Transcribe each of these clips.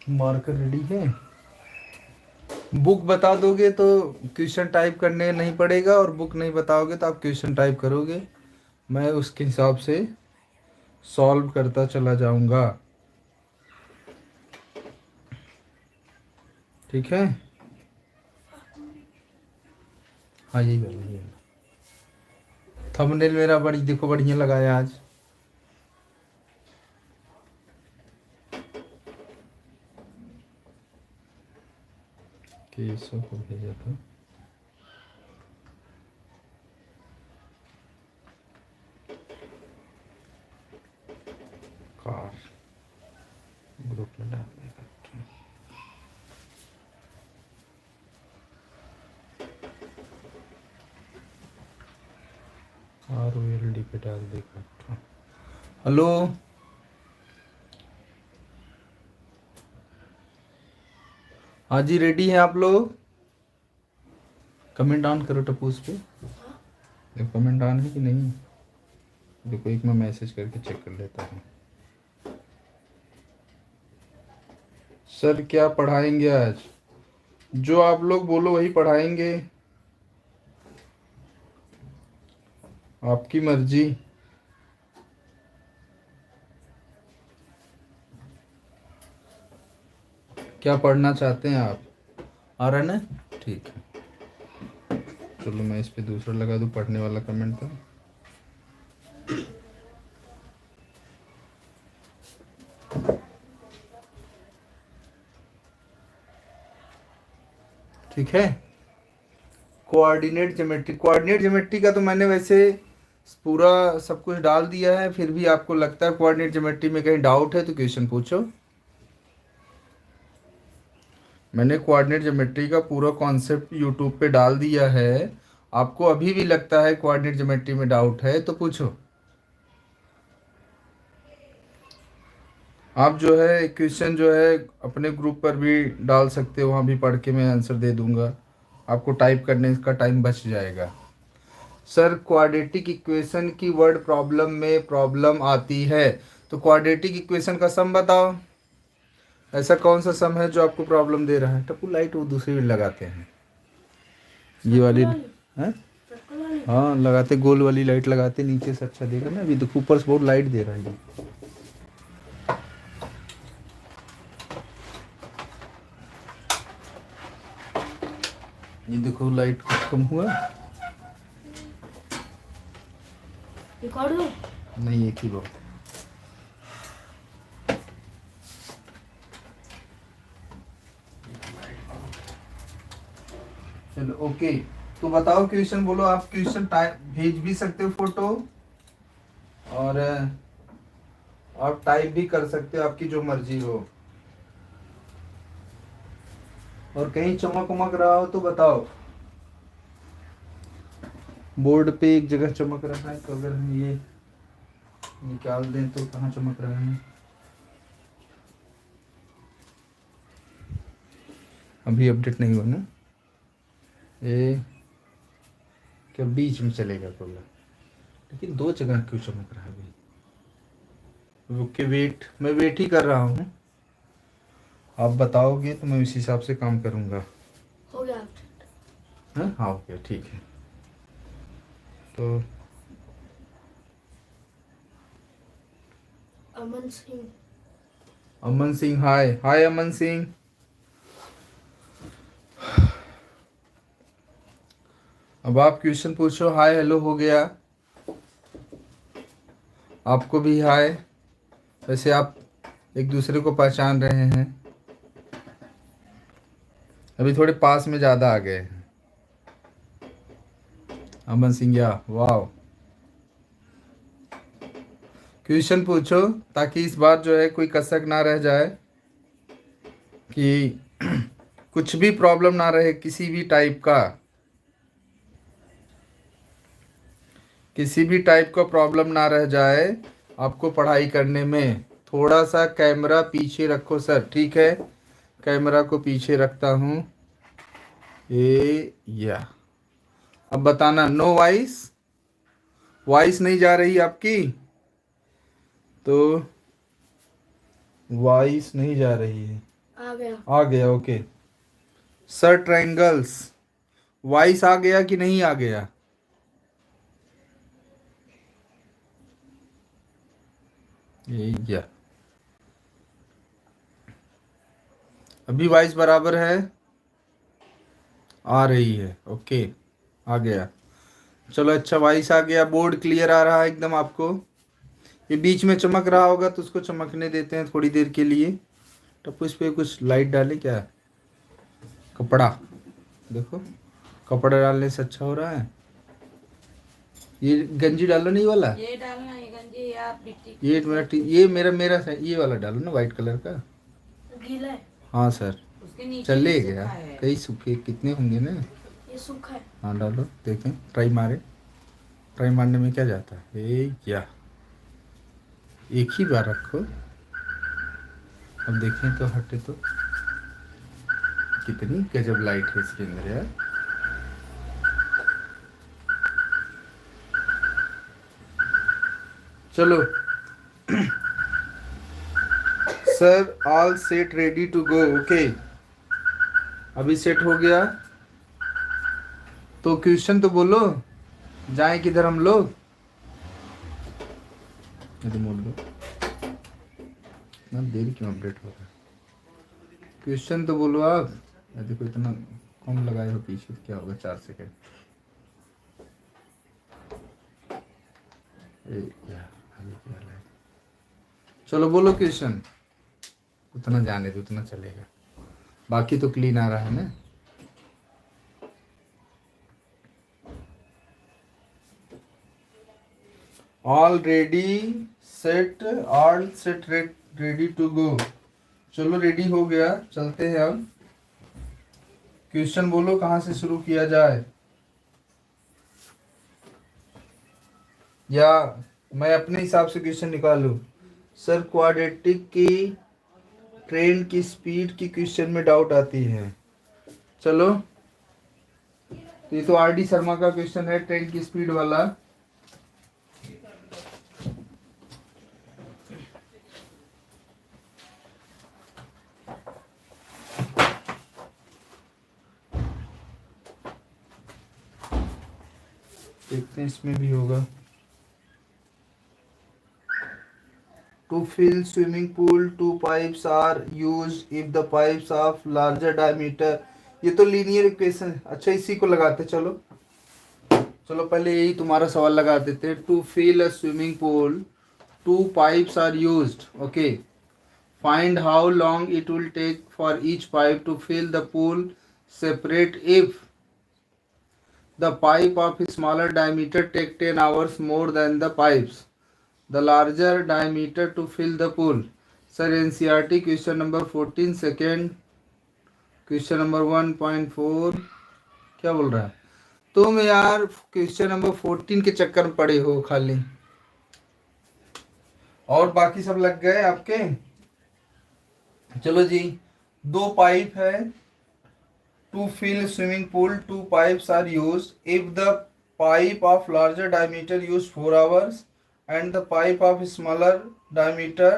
Marker ready है। Book बता दोगे तो क्वेश्चन टाइप करने नहीं पड़ेगा, और बुक नहीं बताओगे तो आप क्वेश्चन टाइप करोगे, मैं उसके हिसाब से सॉल्व करता चला जाऊंगा। ठीक है। हाँ यही वाला, यही वाला। थंबनेल मेरा बड़ी देखो बढ़िया लगाया आज। केशव को भेजा था। कार ग्रुप में डाल देगा। ROLD पे डाल देगा। हेलो, हाँ जी रेडी हैं आप लोग? कमेंट ऑन करो टप्पू उस पे। देखो कमेंट ऑन है कि नहीं। देखो एक मैं मैसेज करके चेक कर लेता हूँ। सर क्या पढ़ाएंगे आज? जो आप लोग बोलो वही पढ़ाएंगे, आपकी मर्जी। क्या पढ़ना चाहते हैं आप? आ रहा है ना? ठीक है, चलो मैं इस पे दूसरा लगा दूँ पढ़ने वाला कमेंट था। ठीक है। कोऑर्डिनेट ज्योमेट्री का तो मैंने वैसे पूरा सब कुछ डाल दिया है, फिर भी आपको लगता है कोऑर्डिनेट ज्योमेट्री में कहीं डाउट है तो क्वेश्चन पूछो। मैंने कोऑर्डिनेट ज्योमेट्री का पूरा कॉन्सेप्ट यूट्यूब पे डाल दिया है। आपको अभी भी लगता है कोऑर्डिनेट ज्योमेट्री में डाउट है तो पूछो। आप जो है क्वेश्चन जो है अपने ग्रुप पर भी डाल सकते हो, वहाँ भी पढ़ के मैं आंसर दे दूंगा, आपको टाइप करने का टाइम बच जाएगा। सर क्वाड्रेटिक इक्वेशन की वर्ड प्रॉब्लम में प्रॉब्लम आती है, तो क्वाड्रेटिक इक्वेशन का सम बताओ। ऐसा कौन सा सम है जो आपको प्रॉब्लम दे रहा है? टप्पू लाइट वो दूसरी भी लगाते हैं, ये वाली हैं। हाँ लगाते, गोल वाली लाइट लगाते, नीचे से अच्छा देगा ना। अभी देखो ऊपर से बहुत लाइट दे रहा है ये देखो लाइट कुछ कम हुआ। रिकॉर्ड हो? नहीं, एक ही बहुत है। चलो ओके, तो बताओ क्वेश्चन बोलो। आप क्वेश्चन टाइप भेज भी सकते हो फोटो, और आप टाइप भी कर सकते हो, आपकी जो मर्जी हो। और कहीं चमक वमक रहा हो तो बताओ। बोर्ड पे एक जगह चमक रहा है, तो अगर हम ये निकाल दें तो कहाँ चमक रहा है? अभी अपडेट नहीं हुआ ना ये? क्या बीच में चलेगा प्रॉब्लम? लेकिन दो जगह क्यों चमक रहा है अभी? रुक के वेट, मैं वेट ही कर रहा हूँ। आप बताओगे तो मैं उस हिसाब से काम करूँगा। हो गया अपडेट? हाँ हो गया, ठीक है। तो अमन सिंह, अमन सिंह हाय हाय अमन सिंह। अब आप क्वेश्चन पूछो। हाय हेलो हो गया, आपको भी हाय। वैसे आप एक दूसरे को पहचान रहे हैं, अभी थोड़े पास में ज़्यादा आ गए हैं। अमन सिंह या वाह, क्वेश्चन पूछो ताकि इस बार जो है कोई कसक ना रह जाए, कि कुछ भी प्रॉब्लम ना रहे किसी भी टाइप का, किसी भी टाइप का प्रॉब्लम ना रह जाए आपको पढ़ाई करने में। थोड़ा सा कैमरा पीछे रखो सर, ठीक है? कैमरा को पीछे रखता हूँ। या अब बताना, नो वॉइस, वॉइस नहीं जा रही आपकी, तो वॉइस नहीं जा रही है। आ गया ओके। सर ट्रायंगल्स वाइस आ गया कि नहीं आ गया? यही क्या, अभी वाइस बराबर है, आ रही है ओके, आ गया। चलो अच्छा, वाइस आ गया, बोर्ड क्लियर आ रहा है एकदम आपको। ये बीच में चमक रहा होगा तो उसको चमकने देते हैं थोड़ी देर के लिए। टप्पू इस पे कुछ लाइट डाले क्या? कपड़ा, देखो कपड़ा डालने से अच्छा हो रहा है। ये गंजी डालो नहीं वाला, ये डालना है गंजी या ये मेरा ये मेरा ये वाला डालो ना, वाइट कलर का। गीला है। हाँ सर, उसके नीचे चले भी गया, सूखा है। कई सूखे कितने होंगे ना। ये सूखा है। हाँ डालो, देखें, ट्राई मारे, ट्राई मारने में क्या जाता है। ये क्या, एक ही बार रखो, अब देखें तो हटे तो, कितनी गजब लाइट है इसके अंदर यार। चलो sir all set ready to go okay, अभी सेट हो गया तो क्वेश्चन तो बोलो, जाए किधर हम लोग। रिमोट दो ना, देरी क्यों अपडेट हो रहा है। क्वेश्चन तो बोलो आप। देखो इतना कम लगाए हो पीछे, क्या होगा 4 सेकेंड। चलो बोलो क्वेश्चन, उतना जाने दो, उतना चलेगा, बाकी तो क्लीन आ रहा है ना। All set ready to go. चलो रेडी हो गया, चलते हैं अब। क्वेश्चन बोलो कहाँ से शुरू किया जाए, या मैं अपने हिसाब से क्वेश्चन निकालूं। सर क्वाड्रेटिक की ट्रेन की स्पीड की क्वेश्चन में डाउट आती है। चलो, तो ये तो आर डी शर्मा का क्वेश्चन है, ट्रेन की स्पीड वाला। देखते हैं इसमें भी होगा। To fill swimming pool 2 pipes are use if the pipes of larger diameter. ये तो लीनियर इक्वेशन, अच्छा इसी को लगाते। चलो चलो पहले यही तुम्हारा सवाल लगा देते हैं। To fill a swimming pool 2 pipes are used okay, find how long it will take for each pipe to fill the pool. Separate if the pipe of smaller diameter take 10 hours more than the pipes the larger diameter to fill the pool. Sir NCERT question number 14 second question number 1.4 क्या बोल रहा है। तुम यार question number 14 के चक्कर में पड़े हो खाली, और बाकी सब लग गए आपके। चलो जी, 2 पाइप है। To fill swimming pool 2 pipes are used if the pipe of larger diameter use 4 hours and the pipe of smaller diameter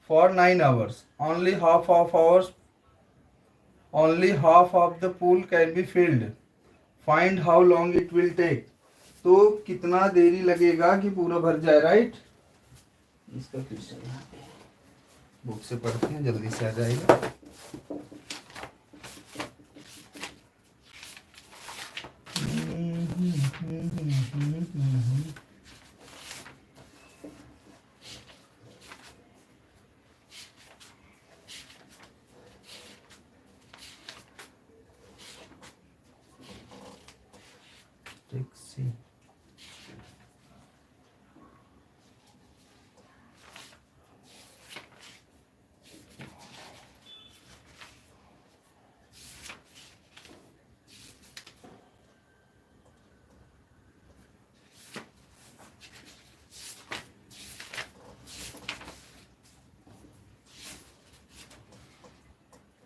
for 9 hours. Only half of the pool can be filled. Find how long it will take. तो कितना देरी लगेगा कि पूरा भर जाए, right. इसका question book से पढ़ते हैं, जल्दी से आ जाएगा। टैक्सी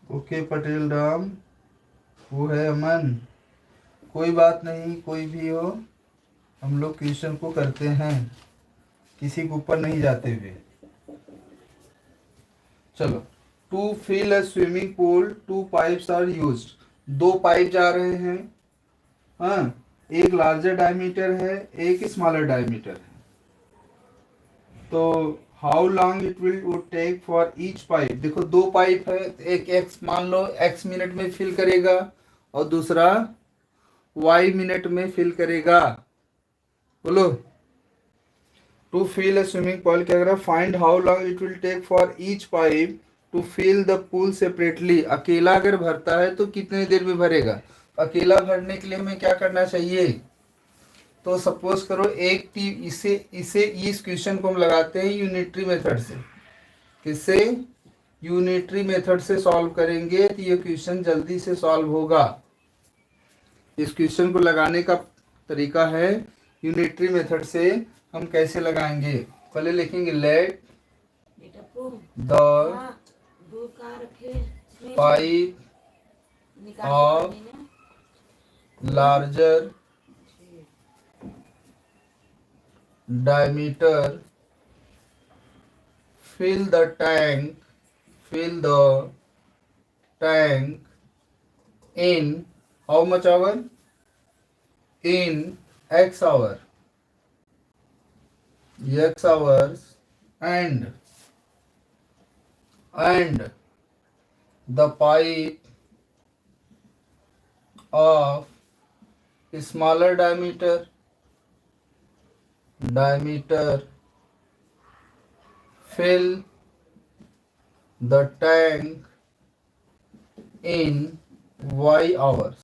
ओके पटेल राम, वो है अमन। कोई बात नहीं, कोई भी हो, हम लोग क्वेश्चन को करते हैं, किसी के ऊपर नहीं जाते हुए। चलो to fill a swimming pool two pipes are used. दो पाइप जा रहे हैं, हाँ, एक लार्जर डायमीटर है, एक स्मॉलर डायमीटर है। तो how long it will would take for each pipe. देखो दो पाइप है, एक एक्स मान लो x मिनट में फिल करेगा और दूसरा y मिनट में फिल करेगा। बोलो, to fill a swimming pool क्या करेगा, find how long it will take for each pipe to fill the pool separately. अकेला अगर भरता है तो कितने देर में भरेगा। अकेला भरने के लिए हमें क्या करना चाहिए, तो सपोज करो एक टी इसे इसे इस क्वेश्चन को हम लगाते हैं यूनिटरी मेथड से। किससे, यूनिटरी मेथड से सॉल्व करेंगे तो ये क्वेश्चन जल्दी से सॉल्व होगा। इस क्वेश्चन को लगाने का तरीका है यूनिटरी मेथड से। हम कैसे लगाएंगे, पहले लिखेंगे लेट बेटा पुम द हाँ, दूध कहाँ रखे इसमें पाइप निकाल of के पानी में। larger diameter fill the tank in how much hour, in x hours and the pipe of smaller diameter fill the tank in y hours।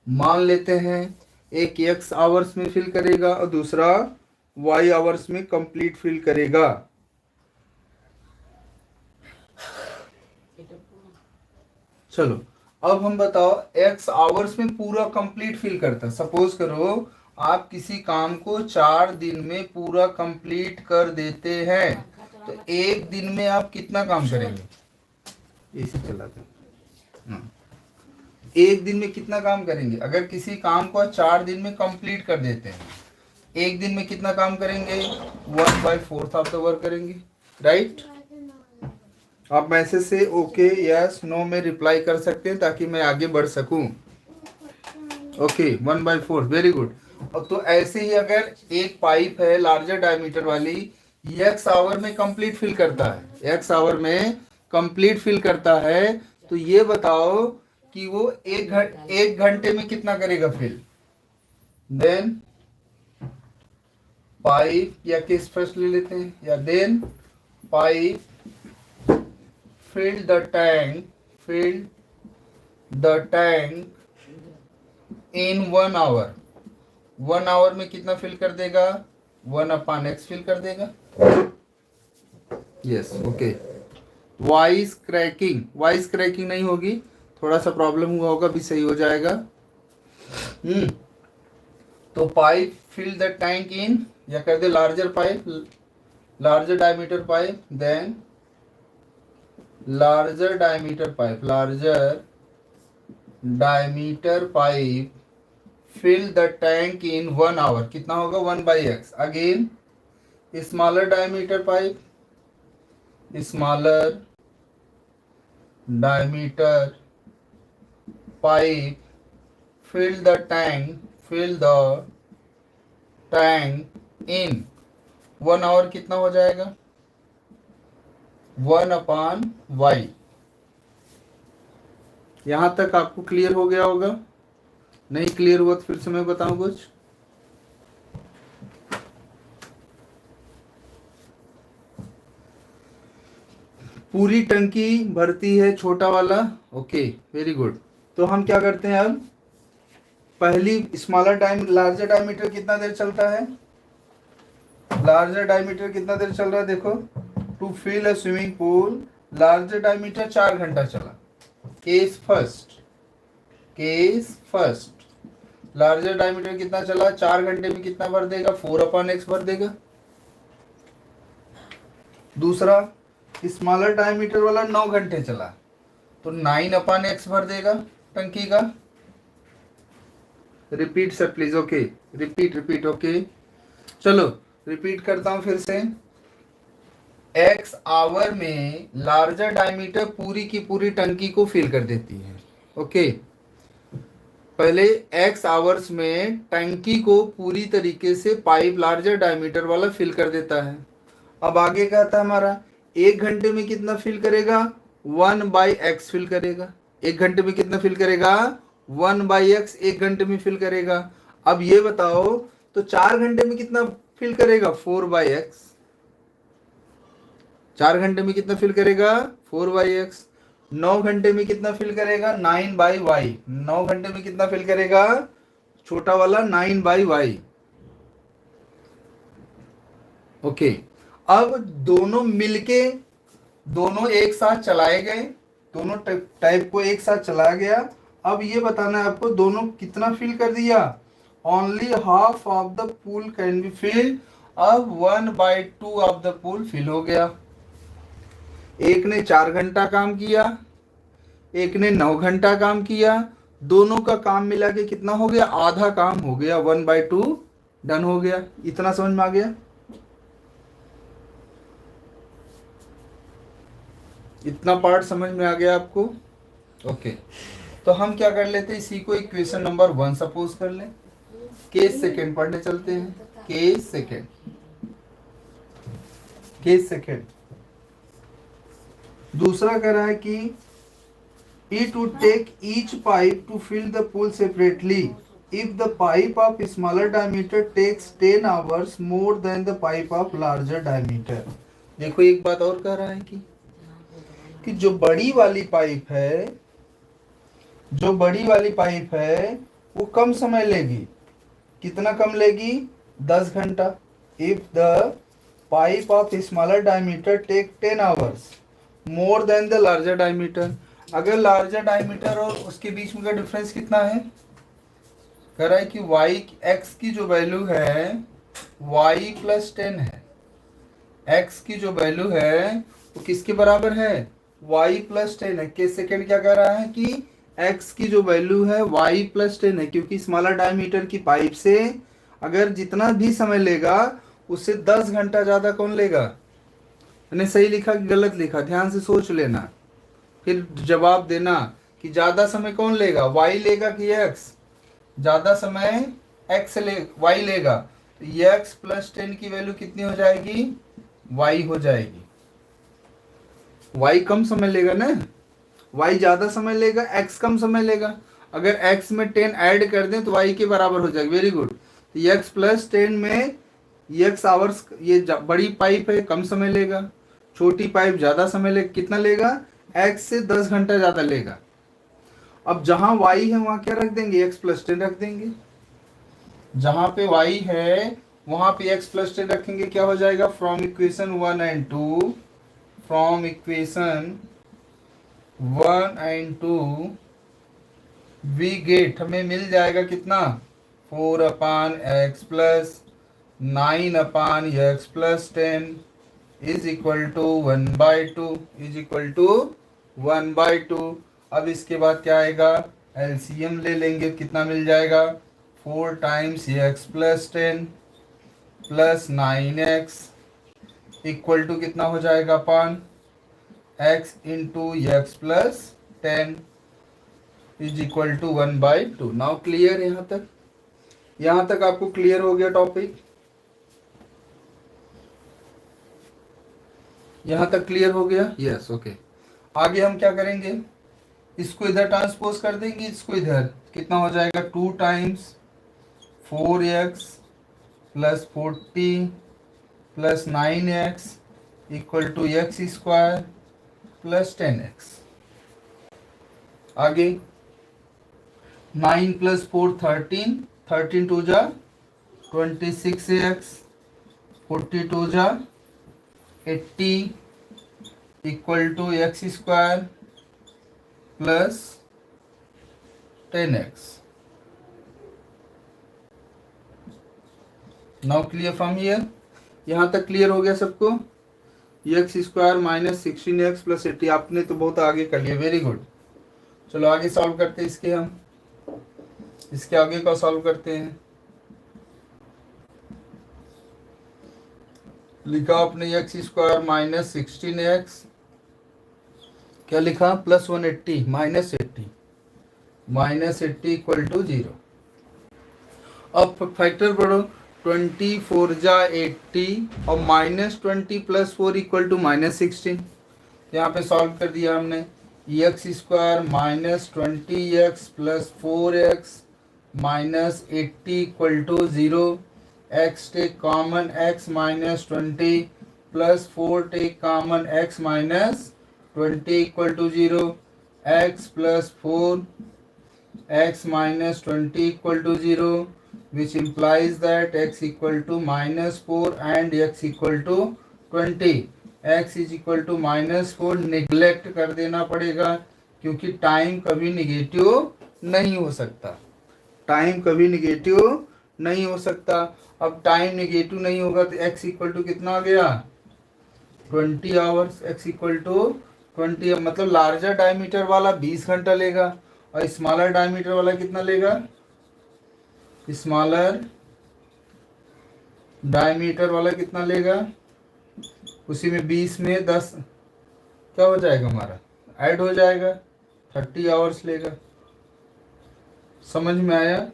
मान लेते हैं एक x आवर्स में फिल करेगा और दूसरा y आवर्स में कंप्लीट फिल करेगा। बेटा पुम चलो अब हम बताओ x आवर्स में पूरा कंप्लीट फिल करता। सपोज करो आप किसी काम को 4 दिन में पूरा कंप्लीट कर देते हैं, तो एक दिन में आप कितना काम करेंगे, इसी चलाते हैं। एक दिन में कितना काम करेंगे, अगर किसी काम को 4 दिन में कंप्लीट कर देते हैं, एक दिन में कितना काम करेंगे, 1/4 ऑफ द वर्क करेंगे, राइट। आप मैसेज से ओके यस नो में रिप्लाई कर सकते हैं ताकि मैं आगे बढ़ सकूं। Okay 1/4 very good. और तो ऐसे ही अगर एक पाइप है लार्जर डायमीटर वाली, एक्स आवर में कंप्लीट फिल करता है, एक्स आवर में कंप्लीट फिल करता है, तो ये बताओ कि वो एक घंटे में कितना करेगा फिल। देन पाइप या केस फर्स्ट ले लेते हैं, या then pipe fill the tank in 1 hour। 1 hour में कितना फिल कर देगा, 1/x फिल कर देगा। Yes okay. वॉइस क्रैकिंग नहीं होगी, थोड़ा सा प्रॉब्लम हुआ होगा, भी सही हो जाएगा। तो pipe fill the tank in, या कर दे larger diameter pipe, then larger diameter pipe fill the tank in 1 hour। कितना होगा 1/x। Again smaller diameter pipe fill the tank in 1 hour। कितना हो जाएगा 1/y। यहां तक आपको क्लियर हो गया होगा, नहीं क्लियर हुआ तो फिर से मैं बताऊं कुछ। पूरी टंकी भरती है छोटा वाला, ओके वेरी गुड। तो हम क्या करते हैं अब, पहली लार्जर डायमीटर कितना देर चलता है, लार्जर डायमीटर कितना देर चल रहा है, देखो to fill a swimming pool larger diameter 4 घंटा चला। केस फर्स्ट लार्जर डायमीटर कितना चला, 4 घंटे में कितना भर देगा, 4/x भर देगा। दूसरा स्मॉलर डायमीटर वाला 9 घंटे चला, तो 9/x भर देगा टंकी का। Repeat sir please, okay repeat okay. चलो रिपीट करता हूं फिर से। एक्स आवर में लार्जर डायमीटर पूरी की पूरी टंकी को फिल कर देती है। ओके, पहले एक्स आवर्स में टंकी को पूरी तरीके से पाइप लार्जर डायमीटर वाला फिल कर देता है। अब आगे क्या था हमारा, 1 घंटे में कितना फिल करेगा, 1/x फिल करेगा। 1 घंटे में कितना फिल करेगा, 1/x 1 घंटे में फिल करेगा। अब ये बताओ तो 4 घंटे में कितना फिल करेगा, 4/x। 4 घंटे में कितना फिल करेगा, 4/x। 9 घंटे में कितना फिल करेगा, 9/y। 9 घंटे में कितना फिल करेगा, छोटा वाला 9/y। ओके, अब दोनों मिलके, दोनों एक साथ चलाए गए, दोनों टाइप को एक साथ चलाया गया। अब ये बताना है आपको दोनों कितना फिल कर दिया, only half of the pool can be fill. अब 1/2 ऑफ द पूल फिल हो गया। एक ने 4 घंटा काम किया, एक ने 9 घंटा काम किया, दोनों का काम मिला के कितना हो गया, आधा काम हो गया, 1/2 डन हो गया। इतना समझ में आ गया, इतना पार्ट समझ में आ गया आपको। ओके, तो हम क्या कर लेते हैं, इसी को इक्वेशन नंबर 1 सपोज कर लें। केस सेकेंड पढ़ने चलते हैं। केस सेकेंड, केस सेकेंड दूसरा कह रहा है कि it would take each pipe to fill the pool separately if the pipe of smaller diameter takes 10 hours more than the pipe of larger diameter। देखो एक बात और कह रहा है कि जो बड़ी वाली पाइप है, जो बड़ी वाली पाइप है वो कम समय लेगी। कितना कम लेगी, 10 घंटा। If the pipe of smaller diameter take 10 hours more than the larger diameter. अगर लार्जर डायमीटर और उसके बीच में का डिफरेंस कितना है, कह रहा है कि y x की जो वैल्यू है y + 10 है। x की जो वैल्यू है वो किसके बराबर है, y + 10 है। के सेकेंड क्या कह रहा है कि x की जो वैल्यू है y + 10 है, क्योंकि स्मॉलर डायमीटर की पाइप से अगर जितना भी समय लेगा उससे 10 घंटा ज़्यादा कौन लेगा। मैंने सही लिखा कि गलत लिखा, ध्यान से सोच लेना फिर जवाब देना कि ज़्यादा समय कौन लेगा, y लेगा कि x। ज़्यादा समय x ले y लेगा, तो x + 10 की वैल्यू कितनी हो जाएगी, y हो जाएगी। y कम समय लेगा ना, y ज़्यादा समय लेगा, x कम समय लेगा। अगर x में 10 ऐड कर दें तो y के बराबर हो जाएगा। Very good. तो x + 10 में x आवर्स, ये बड़ी पाइप है कम समय लेगा, छोटी पाइप ज़्यादा समय लेगा। कितना लेगा, x से 10 घंटा ज़्यादा लेगा। अब जहाँ y है वहाँ क्या रख देंगे, x + 10 रख देंगे। जहाँ पे y है वहाँ पे x + 10 रखेंगे, क्या हो जाएगा, from equation 1 and 2, from equation 1 and 2 we get, हमें मिल जाएगा कितना, 4/x + 9/x + 10 is equal to 1/2 is equal to 1/2। अब इसके बाद क्या आएगा, एलसीएम ले लेंगे, कितना मिल जाएगा, 4 times x + 10 + 9x equal to कितना हो जाएगा, अपन x into x + 10 is equal to 1/2। Now clear, यहाँ तक आपको क्लियर हो गया टॉपिक, यहाँ तक क्लियर हो गया, यस ओके। आगे हम क्या करेंगे, इसको इधर ट्रांसपोज कर देंगे, इसको इधर, कितना हो जाएगा, 2 times 4x + 40 + 9x equal to x² + 10x। आगे 9 + 4 13, 13 2 जा 26x, 42 जा 80 equal to x² + 10x। Now clear from here, यहाँ तक क्लियर हो गया सबको, x² - 16x + 80। आपने तो बहुत आगे कर लिया, वेरी गुड। चलो आगे सॉल्व करते हैं इसके, हम इसके आगे का सॉल्व करते हैं। लिखा आपने एक्स स्क्वायर माइनस 16x, क्या लिखा, प्लस 180 माइनस 80 इक्वल टू 0। अब फैक्टर पढ़ो, 24 जा 80 और -20 + 4 इक्वल टू -16। यहाँ पे सॉल्व कर दिया हमने। X square minus 20x plus 4x minus 80 equal to 0। X take common, x minus 20 plus 4 take common, x minus 20 equal to 0। x plus 4 x minus 20 equal to 0, which implies that x equal to -4 and x equal to 20। x is equal to -4 neglect कर देना पड़ेगा, क्योंकि time कभी negative नहीं हो सकता, time कभी negative नहीं हो सकता। अब टाइम निगेटिव नहीं होगा तो x इक्वल टू कितना आ गया, 20 आवर्स। x इक्वल टू 20, मतलब लार्जर डायमीटर वाला 20 घंटा लेगा और स्मॉलर डायमीटर वाला कितना लेगा, स्मॉलर डायमीटर वाला कितना लेगा, उसी में 20 में 10 क्या हो जाएगा हमारा, ऐड हो जाएगा, 30 आवर्स लेगा। समझ में आया?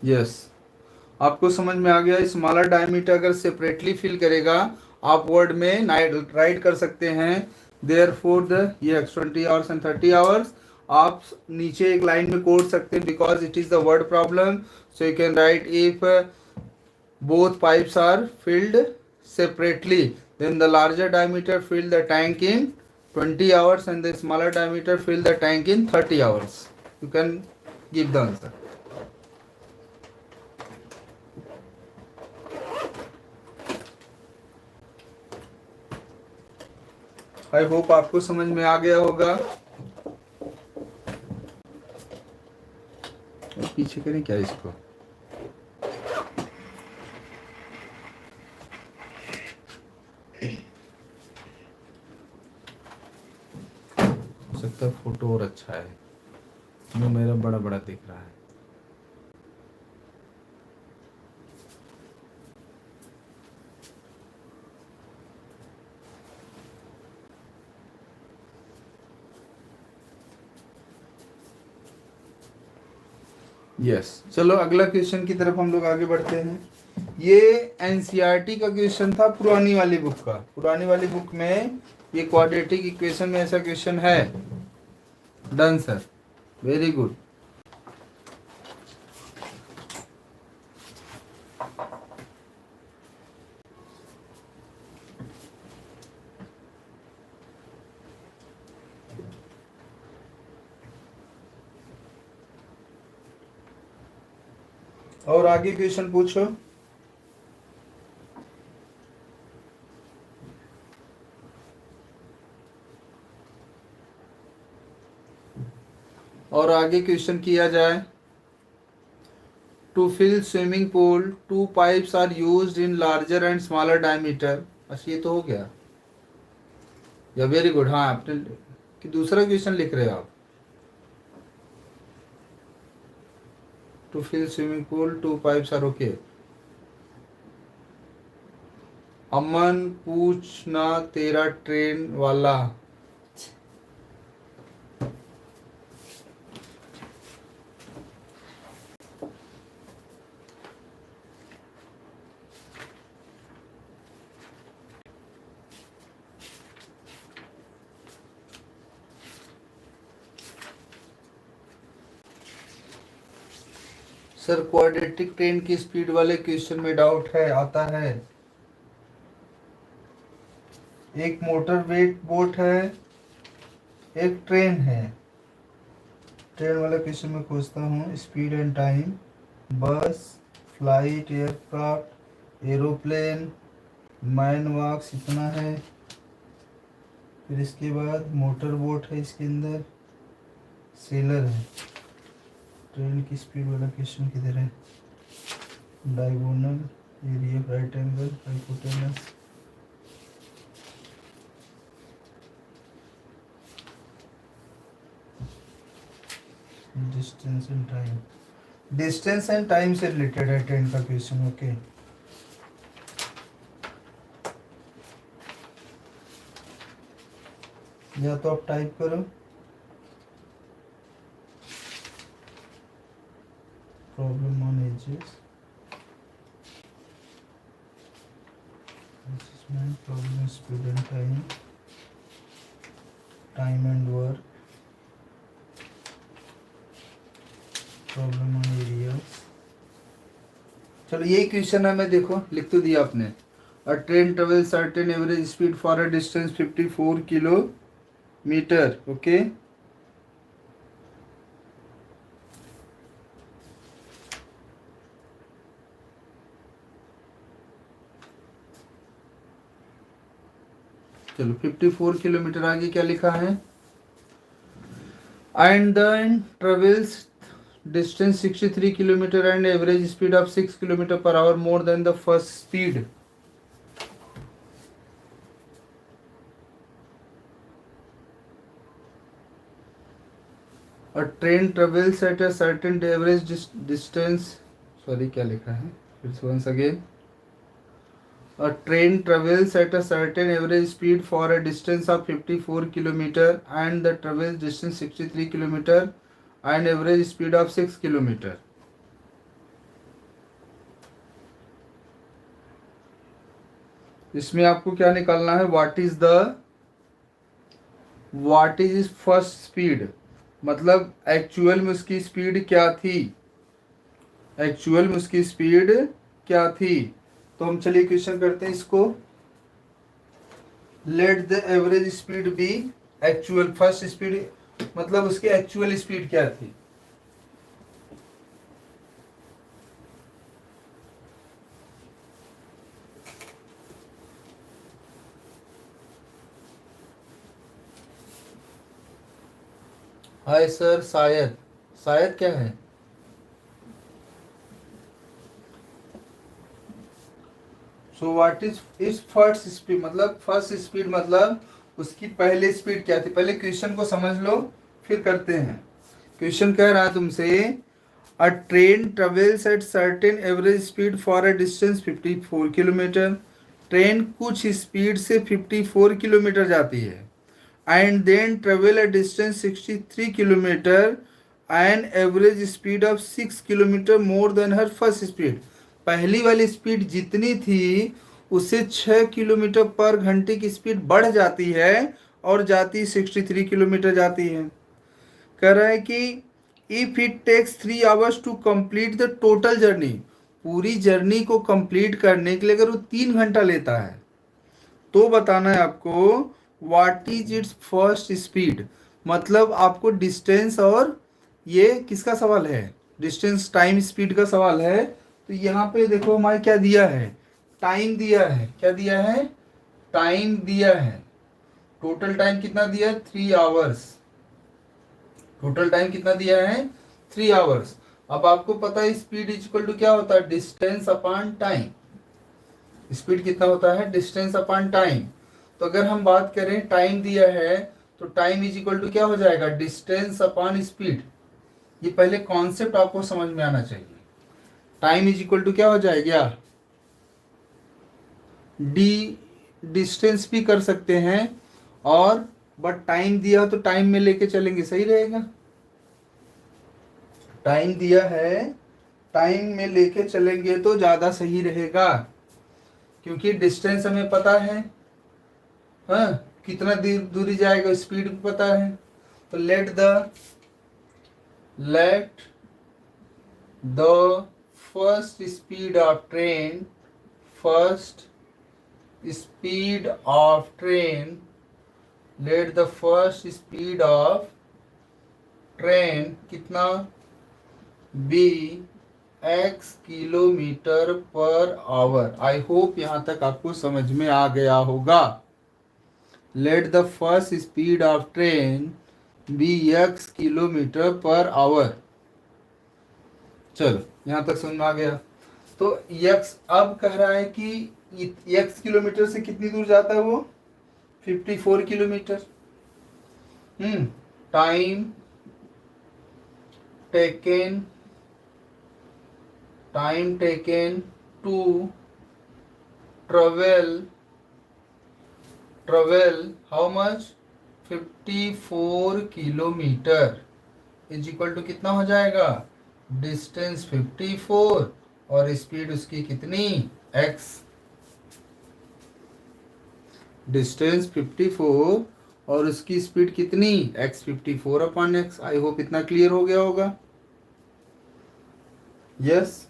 यस, आपको समझ में आ गया। स्मॉलर डायमीटर अगर सेपरेटली फिल करेगा, आप वर्ड में राइट कर सकते हैं देयर फोर द ये 20 आवर्स एंड 30 आवर्स। आप नीचे एक लाइन में कोड सकते हैं, because it is the word problem, so you can write if both pipes are filled separately, then the larger diameter fill the tank in 20 hours and the smaller diameter fill the tank in 30 hours. You can give the answer. I hope आपको समझ में आ गया होगा। पीछे करें क्या इसको, हो सकता है फोटो और अच्छा है, जो मेरा बड़ा बड़ा दिख रहा है। यस, चलो अगला क्वेश्चन की तरफ हम लोग आगे बढ़ते हैं। ये एनसीईआरटी का क्वेश्चन था, पुरानी वाली बुक का। पुरानी वाली बुक में ये क्वाड्रेटिक इक्वेशन में ऐसा क्वेश्चन है। Done sir, very good. और आगे क्वेश्चन पूछो। और आगे क्वेश्चन किया जाए। To fill swimming pool 2 pipes are used in larger and smaller diameter. अच्छा, ये तो हो गया या वेरी गुड। हाँ, आपने कि दूसरा क्वेश्चन लिख रहे हो आप। To fill swimming pool 2 pipes are okay. Aman पूछना तेरा ट्रेन वाला। सर क्वाड्रेटिक ट्रेन की स्पीड वाले क्वेश्चन में डाउट है, आता है। एक मोटर वेट बोट है, एक ट्रेन है। ट्रेन वाला क्वेश्चन में खोजता हूँ। Speed and time, bus, flight, aircraft, aeroplane, man walks इतना है। फिर इसके बाद मोटर बोट है, इसके अंदर सेलर है। ट्रेन की स्पीड वाला क्वेश्चन किधर है? Diagonal, area, right angle, hypotenuse, distance and time. Distance and time से रिलेटेड है ट्रेन का क्वेश्चन। ओके, या तो आप टाइप करो problem on edges, problem speed and time, time and work, problem on area. चलो यही क्वेश्चन है, मैं देखो लिख तो दिया आपने। A train travel certain average speed for a distance 54 kilometre. Okay, चलो 54 किलोमीटर आगे क्या लिखा है, and then travels distance 63 kilometre and average speed of 6 kilometre per hour more than the first speed. A train travels at a certain average distance, sorry क्या लिखा है फिर से once again. A train travels at a certain average speed for a distance of 54 kilometer and the travel distance 63 kilometer and average speed of 6 kilometer. इसमें आपको क्या निकालना है, व्हाट इज फर्स्ट स्पीड, मतलब एक्चुअल में उसकी स्पीड क्या थी, एक्चुअल में उसकी स्पीड क्या थी। तो हम चलिए क्वेश्चन करते हैं इसको। Let the average speed B actual, first speed मतलब उसकी एक्चुअल स्पीड क्या थी। हाय सर, शायद, शायद क्या है, so what is first speed, मतलब फर्स्ट स्पीड मतलब उसकी पहले स्पीड क्या थी। पहले क्वेश्चन को समझ लो फिर करते हैं। क्वेश्चन कह रहा है तुमसे, a train travels at certain average speed for a distance 54 kilometre. Train कुछ स्पीड से 54 किलोमीटर जाती है and then travel a distance 63 kilometre and average speed of 6 kilometre more than her first speed. पहली वाली स्पीड जितनी थी उससे 6 kilometre पर घंटे की स्पीड बढ़ जाती है और जाती 63 किलोमीटर जाती है। कह रहा है कि if it takes 3 hours to complete the total journey, पूरी जर्नी को कंप्लीट करने के लिए अगर वो 3 घंटा लेता है तो बताना है आपको what is it's first speed. मतलब आपको डिस्टेंस और ये किसका सवाल है, डिस्टेंस टाइम स्पीड का सवाल है। तो यहाँ पे देखो हमारे क्या दिया है, टाइम दिया है, क्या दिया है, टाइम दिया है। टोटल टाइम कितना दिया है, 3 आवर्स। टोटल टाइम कितना दिया है, 3 आवर्स। अब आपको पता है स्पीड इक्वल टू क्या होता है, डिस्टेंस अपॉन टाइम। स्पीड कितना होता है, डिस्टेंस अपॉन टाइम। तो अगर हम बात करें टाइम दिया है तो टाइम इज इक्वल टू क्या हो जाएगा, डिस्टेंस अपॉन स्पीड। ये पहले कॉन्सेप्ट आपको समझ में आना चाहिए। टाइम इज इक्वल टू क्या हो जाएगा, डी, डिस्टेंस भी कर सकते हैं और बट टाइम दिया हो तो टाइम में लेके चलेंगे, सही रहेगा। टाइम दिया है, टाइम में लेके चलेंगे तो ज़्यादा सही रहेगा, क्योंकि डिस्टेंस हमें पता है, हाँ कितना दूरी जाएगा, स्पीड भी पता है। तो let the first speed of train, first speed of train, let the first speed of train कितना, be x kilometre per hour. I hope यहाँ तक आपको समझ में आ गया होगा। Let the first speed of train be x kilometre per hour. चलो यहाँ तक समझ में आ गया। तो x अब कह रहा है कि x किलोमीटर से कितनी दूर जाता है वो, 54 kilometre. Time taken time taken to travel how much 54 kilometre is equal to कितना हो जाएगा, डिस्टेंस 54 और स्पीड उसकी कितनी x, डिस्टेंस 54 और उसकी स्पीड कितनी x, 54/x। आई होप इतना क्लियर हो गया होगा। यस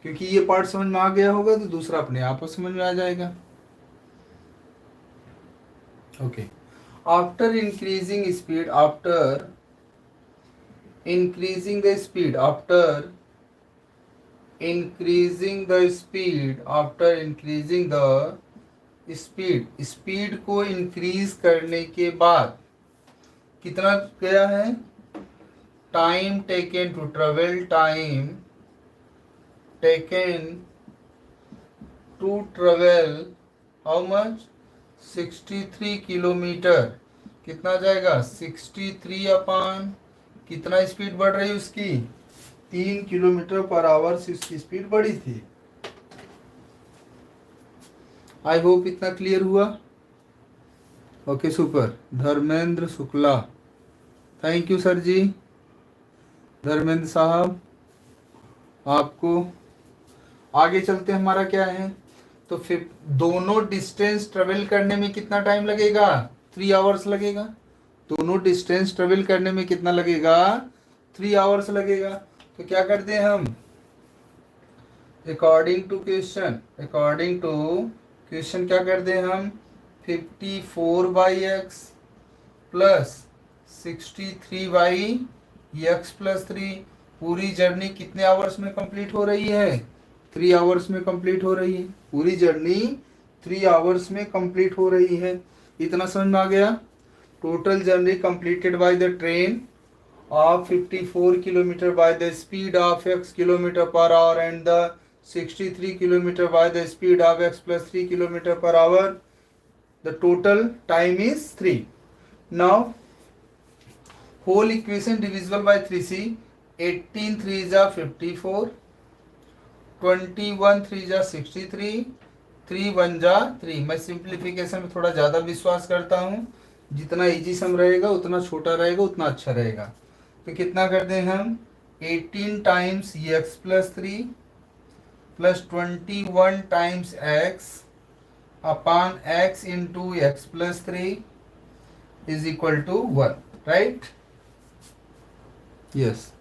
क्योंकि ये पार्ट समझ में आ गया होगा तो दूसरा अपने आप समझ में आ जाएगा। Okay, after increasing speed, after increasing the speed, after increasing the speed, speed को इंक्रीज करने के बाद कितना गया है, time taken to travel, time taken to travel how much 63 kilometre, कितना जाएगा 63 कितना स्पीड बढ़ रही है उसकी 3 किलोमीटर पर आवर से उसकी स्पीड बढ़ी थी। आई होप इतना क्लियर हुआ। Okay super, Dharmendra Shukla, thank you sir ji. Dharmendra साहब आपको आगे चलते हमारा क्या है, तो फिर दोनों डिस्टेंस ट्रेवल करने में कितना टाइम लगेगा, 3 आवर्स लगेगा। दोनों डिस्टेंस ट्रेवल करने में कितना लगेगा, 3 आवर्स लगेगा। तो क्या करते हैं हम, अकॉर्डिंग टू क्वेश्चन क्या करते हैं हम, 54/x प्लस 63/x+3 पूरी जर्नी कितने आवर्स में कंप्लीट हो रही है, 3 आवर्स में कंप्लीट हो रही है। पूरी जर्नी 3 आवर्स में कंप्लीट हो रही है। इतना समझ में आ गया। Total journey completed by the train of 54 kilometer by the speed of x kilometer per hour and the 63 kilometer by the speed of x plus 3 kilometer per hour. The total time is 3. Now whole equation divisible by 3c, 18 3 is 54, 21 3 is 63, 3 1 जा 3। मैं simplification में थोड़ा ज़्यादा विश्वास करता हूँ, जितना easy सम रहेगा उतना छोटा रहेगा उतना अच्छा रहेगा। तो कितना करते हैं हम, 18 times x plus 3 plus 21 times x upon x into x plus 3 is equal to 1, right. Yes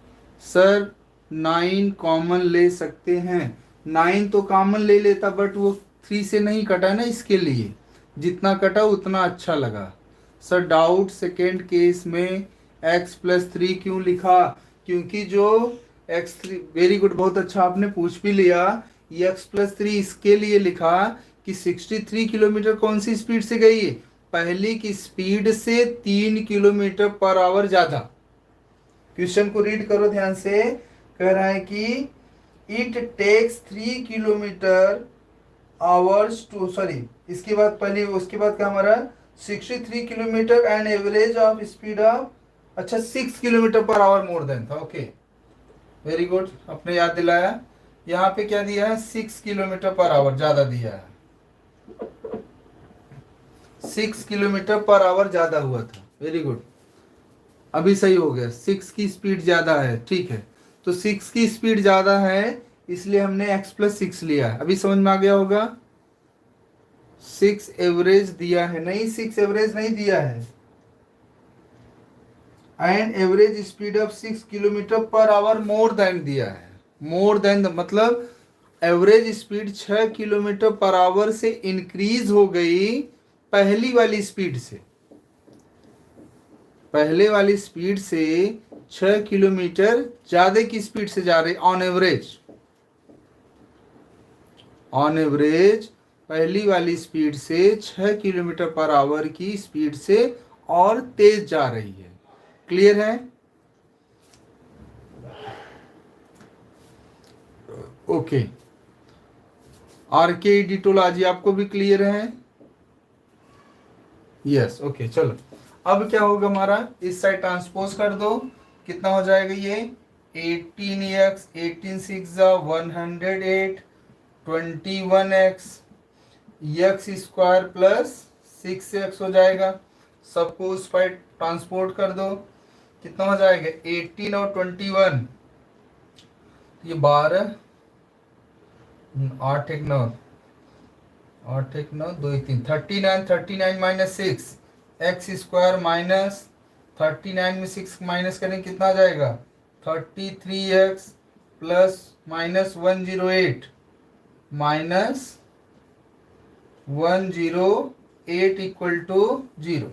sir, 9 common ले सकते हैं। 9 तो कॉमन ले लेता बट वो 3 से नहीं कटा ना, इसके लिए जितना कटा उतना अच्छा लगा। सर डाउट सेकेंड केस में x प्लस 3 क्यों लिखा, क्योंकि जो x3, वेरी गुड, बहुत अच्छा आपने पूछ भी लिया। x प्लस 3 इसके लिए लिखा कि 63 किलोमीटर कौन सी स्पीड से गई है, पहली की स्पीड से 3 किलोमीटर पर आवर ज़्यादा। क्वेश्चन को रीड करो ध्यान से, कह रहा है कि it takes 3 kilometre hours to, sorry इसके बाद पहले, उसके बाद क्या हमारा 63 kilometre and average of speed of, अच्छा 6 kilometre per hour more than था। ओके वेरी गुड, आपने याद दिलाया। यहाँ पे क्या दिया है, 6 किलोमीटर पर आवर ज़्यादा दिया है, 6 किलोमीटर पर आवर ज़्यादा हुआ था। वेरी गुड, अभी सही हो गया, 6 की स्पीड ज़्यादा है, ठीक है। तो 6 की स्पीड ज़्यादा है इसलिए हमने x प्लस 6 लिया है। अभी समझ में आ गया होगा। 6 एवरेज दिया है, नहीं 6 एवरेज नहीं दिया है, and average speed of 6 kilometre per hour more then दिया है। मोर देन मतलब average speed 6 kilometre per our से इंक्रीज हो गई पहली वाली स्पीड से, पहले वाली स्पीड से 6 किलोमीटर ज्यादा की स्पीड से जा रही ऑन एवरेज। ऑन एवरेज पहली वाली स्पीड से 6 किलोमीटर पर आवर की स्पीड से और तेज जा रही है। क्लियर है? ओके, आरके डिटोलॉजी आपको भी क्लियर है? यस ओके, चलो अब क्या होगा हमारा, इस साइड ट्रांसपोज कर दो, कितना हो जाएगा ये 18x, 18 6 जा 108, 21x, x square plus 6x हो जाएगा। सबको उस पर ट्रांसपोर्ट कर दो, कितना हो जाएगा 18 और 21, ये 12, 8 1 9, 8 1 9 2 1 3, 39, 39 माइनस 6, एक्स स्क्वायर माइनस 39 में 6 माइनस करें कितना आ जाएगा 33x plus minus 108 minus 108 equal to 0।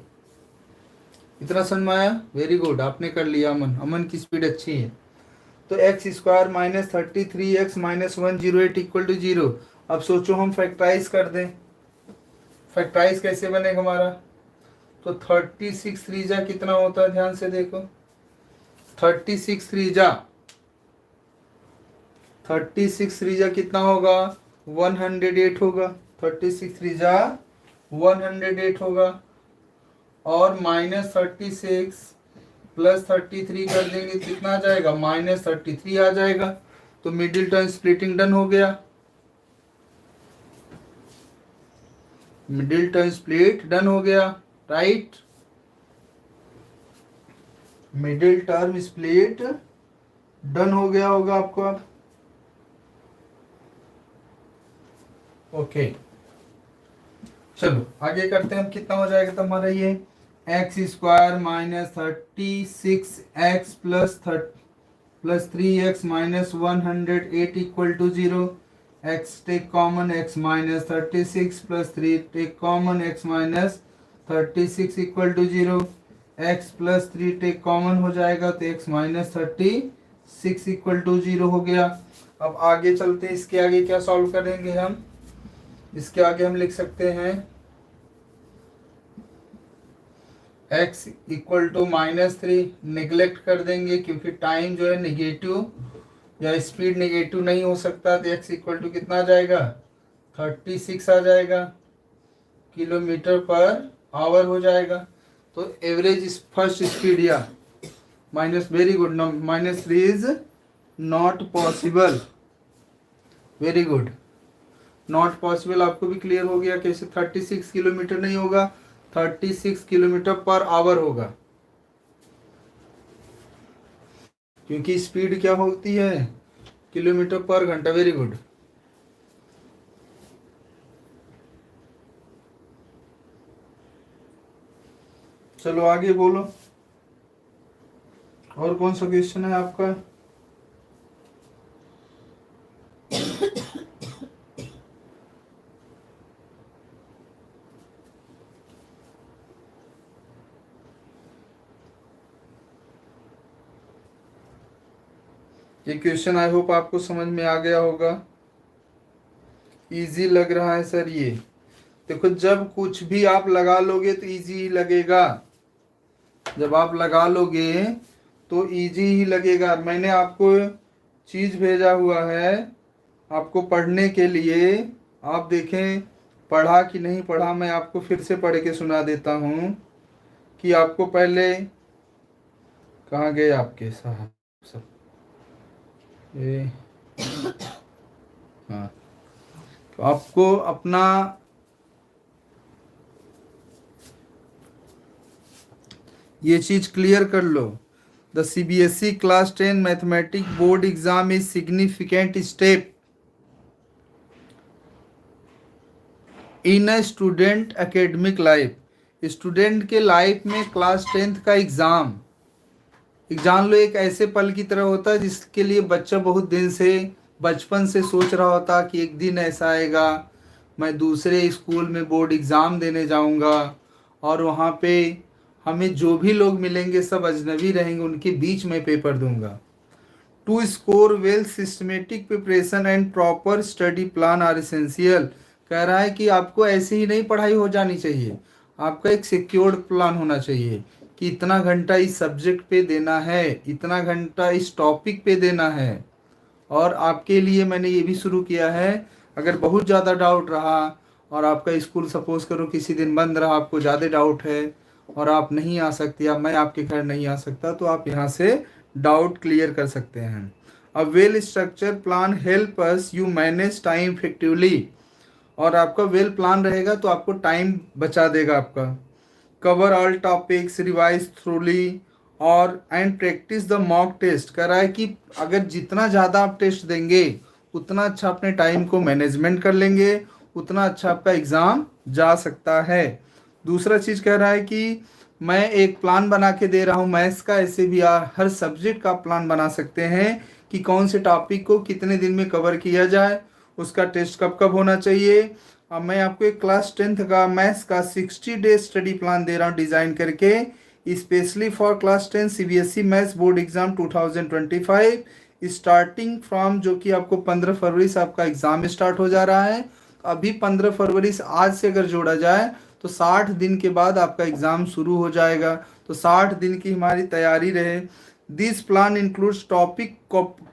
इतना समझ में आया? वेरी गुड, आपने कर लिया। अमन, अमन की स्पीड अच्छी है। तो x square minus 33x minus 108 equal to 0। अब सोचो हम फैक्टराइज कर दें। फैक्टराइज कैसे बनेगा हमारा? तो 36 3 कितना होता है, ध्यान से देखो। 36 3 कितना होगा 108 होगा। 36 3 108 होगा। और माइनस 36 प्लस 33 कर देंगे कितना आ जाएगा माइनस 33 आ जाएगा। तो मिडिल टर्म स्प्लिटिंग डन हो गया। मिडिल टर्म स्प्लिट डन हो गया, right. Middle term split done हो गया होगा आपको अब। ओके, चलो आगे करते हैं हम। कितना हो जाएगा तो हमारा ये x square minus 36x plus 3x minus 108 equal to 0। X take common, x minus 36 plus 3 take common, x minus 36 equal to 0। x plus 3 take common हो जाएगा तो x माइनस 36 इक्वल टू 0 हो गया। अब आगे चलते हैं। इसके आगे क्या सॉल्व करेंगे हम? इसके आगे हम लिख सकते हैं x इक्वल टू -3। निगलेक्ट कर देंगे क्योंकि टाइम जो है निगेटिव या स्पीड निगेटिव नहीं हो सकता। तो x इक्वल टू कितना आ जाएगा 36 आ जाएगा, किलोमीटर पर आवर हो जाएगा। तो एवरेज फर्स्ट स्पीड या minus, very good, -3 is not possible. Very good, not possible आपको भी क्लियर हो गया। कैसे 36 किलोमीटर नहीं होगा, 36 किलोमीटर पर आवर होगा, क्योंकि स्पीड क्या होती है किलोमीटर पर घंटा। Very good. चलो आगे बोलो, और कौन सा क्वेश्चन है आपका? ये क्वेश्चन आई होप आपको समझ में आ गया होगा। इजी लग रहा है सर ये? देखो, जब कुछ भी आप लगा लोगे तो इजी ही लगेगा। जब आप लगा लोगे तो इजी ही लगेगा। मैंने आपको चीज़ भेजा हुआ है आपको पढ़ने के लिए। आप देखें पढ़ा कि नहीं पढ़ा। मैं आपको फिर से पढ़ के सुना देता हूँ कि आपको पहले कहाँ गए आपके साहब सब ये। हाँ, तो आपको अपना ये चीज़ क्लियर कर लो। The CBSE class 10 mathematics board exam is significant step in a student academic life. Student के लाइफ में क्लास 10th का एग्जाम लो एक ऐसे पल की तरह होता है जिसके लिए बच्चा बहुत दिन से बचपन से सोच रहा होता कि एक दिन ऐसा आएगा मैं दूसरे स्कूल में बोर्ड एग्ज़ाम देने जाऊंगा और वहाँ पे हमें जो भी लोग मिलेंगे सब अजनबी रहेंगे, उनके बीच में पेपर दूंगा। To score well systematic preparation and proper study plan are essential. कह रहा है कि आपको ऐसे ही नहीं पढ़ाई हो जानी चाहिए, आपका एक सिक्योर्ड प्लान होना चाहिए कि इतना घंटा इस सब्जेक्ट पे देना है, इतना घंटा इस टॉपिक पे देना है। और आपके लिए मैंने ये भी शुरू किया है, अगर बहुत ज़्यादा डाउट रहा और आपका स्कूल सपोज करो किसी दिन बंद रहा, आपको ज़्यादा डाउट है और आप नहीं आ सकते या मैं आपके घर नहीं आ सकता, तो आप यहाँ से डाउट क्लियर कर सकते हैं। A well structure plan help us you manage time effectively, और आपका वेल प्लान रहेगा तो आपको टाइम बचा देगा आपका। Cover all topics, revise thoroughly और and practise the mock test. कह रहा है कि अगर जितना ज़्यादा आप टेस्ट देंगे उतना अच्छा अपने टाइम को मैनेजमेंट कर लेंगे, उतना अच्छा आपका एग्ज़ाम जा सकता है। दूसरा चीज़ कह रहा है कि मैं एक प्लान बना के दे रहा हूँ मैथ्स का, ऐसे भी हर सब्जेक्ट का प्लान बना सकते हैं कि कौन से टॉपिक को कितने दिन में कवर किया जाए, उसका टेस्ट कब कब होना चाहिए। अब मैं आपको एक क्लास 10th का मैथ्स का 60 डे स्टडी प्लान दे रहा हूँ डिज़ाइन करके, specially for class 10 CBSE maths board exam 2025, starting from, जो कि आपको 15 फरवरी से आपका एग्ज़ाम स्टार्ट हो जा रहा है। अभी 15 फरवरी से आज से अगर जोड़ा जाए तो 60 दिन के बाद आपका एग्ज़ाम शुरू हो जाएगा। तो 60 दिन की हमारी तैयारी रहे। This plan includes topic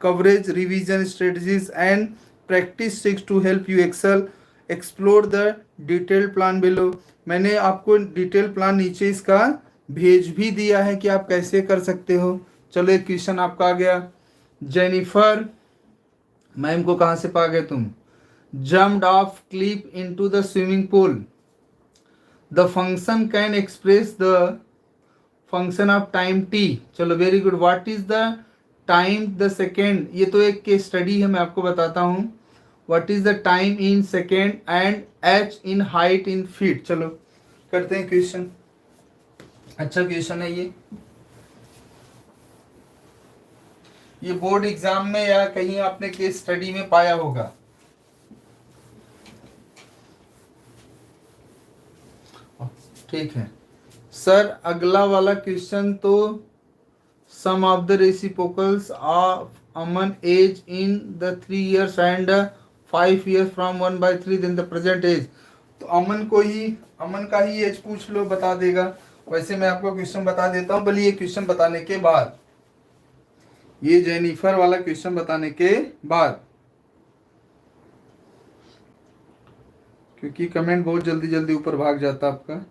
coverage, revision strategies and practice tricks to help you excel. Explore the detailed plan below. मैंने आपको डिटेल प्लान नीचे इसका भेज भी दिया है कि आप कैसे कर सकते हो। चलो एक क्वेश्चन आपका आ गया। जेनिफर, मैम को कहाँ से पा गए तुम? Jumped off cliff into the swimming pool. The function can express the function of time T. चलो very good. What is the time the second? ये तो एक केस स्टडी है, मैं आपको बताता हूँ। What is the time in second and H in height in feet. चलो करते हैं क्वेश्चन। अच्छा क्वेश्चन है ये बोर्ड एग्जाम में या कहीं आपने केस स्टडी में पाया होगा। ठीक है सर, अगला वाला क्वेश्चन तो sum of the reciprocals of Aman as in the 3 years and 5 years from 1/3 दिन द प्रेजेंट एज। तो अमन का ही एज पूछ लो, बता देगा। वैसे मैं आपको क्वेश्चन बता देता हूँ, बल्कि ये क्वेश्चन बताने के बाद, ये जेनिफर वाला क्वेश्चन बताने के बाद, क्योंकि कमेंट बहुत जल्दी जल्दी ऊपर भाग जाता आपका।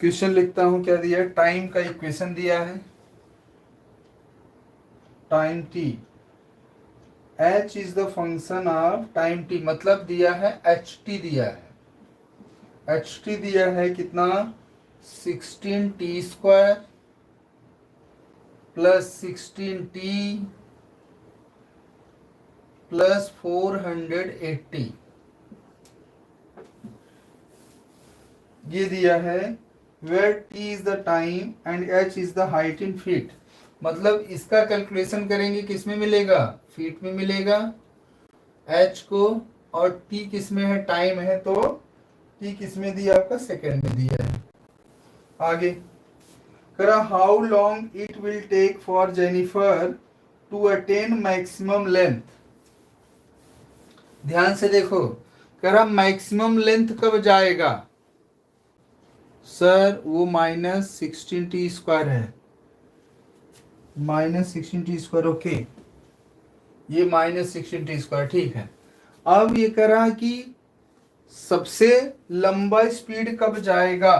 क्वेश्चन लिखता हूं, क्या दिया है? टाइम का इक्वेशन दिया है, time T. H is the function of time T, मतलब दिया है एच टी दिया है। एच टी दिया है कितना? 16t² प्लस 16t प्लस 480, ये दिया है। Where t is the time and h is the height in feet. मतलब इसका कैलकुलेशन करेंगे किस में मिलेगा? फीट में मिलेगा h को, और t किस में है? टाइम है, तो t किस में दिया आपका? सेकेंड में दिया है। आगे करा, how long it will take for Jennifer to attain maximum length. ध्यान से देखो, करा मैक्सिमम लेंथ कब जाएगा? सर वो -16t² है, -16t²। ओके, ये -16t², ठीक है। अब ये कह रहा कि सबसे लंबा स्पीड कब जाएगा?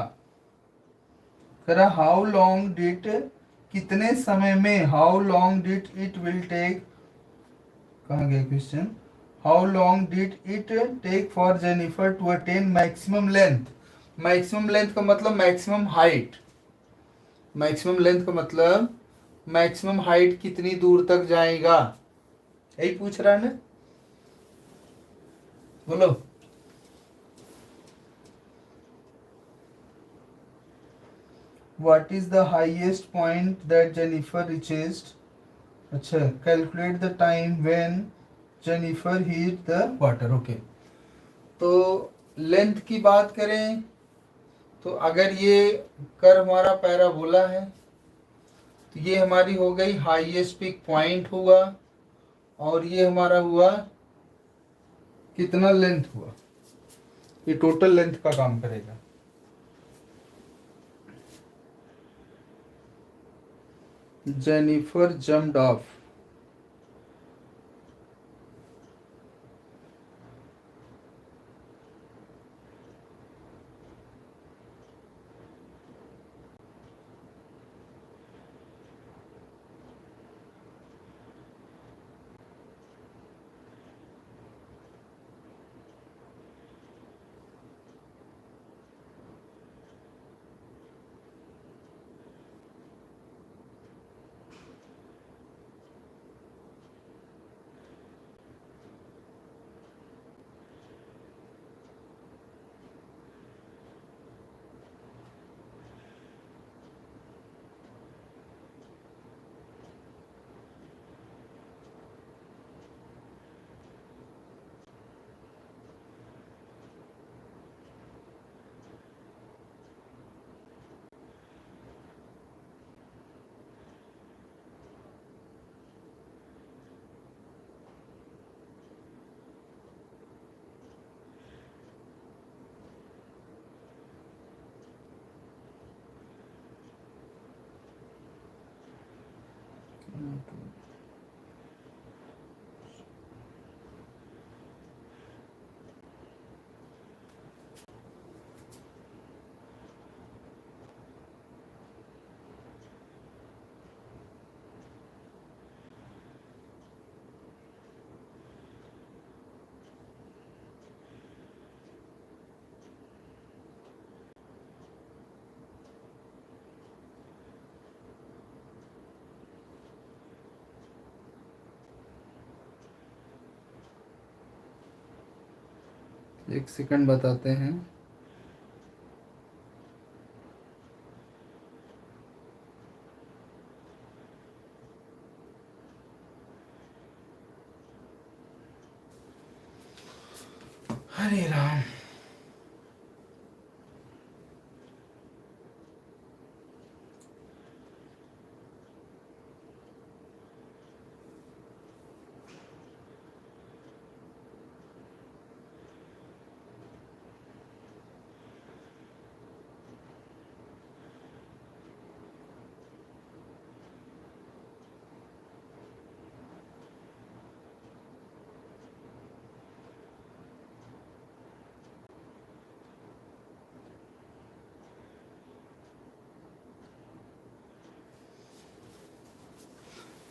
कह रहा हाउ लॉन्ग डिड, कितने समय में, how long did it will take, कहाँ गया question? How long did it take for Jennifer to attain maximum length. Maximum length का मतलब मैक्सिमम हाइट, मैक्सिमम लेंथ का मतलब मैक्सिमम हाइट कितनी दूर तक जाएगा, यही पूछ रहा है ना? बोलो। What is the highest point that Jennifer reached. अच्छा, calculate the time when Jennifer hit the water. Okay, तो लेंथ की बात करें तो अगर ये कर हमारा पैराबोला है तो ये हमारी हो गई हाईएस्ट पिक पॉइंट हुआ, और ये हमारा हुआ कितना लेंथ हुआ, ये टोटल लेंथ का काम करेगा। जेनिफर जम्प्ड ऑफ, एक सेकंड बताते हैं। हरे राम।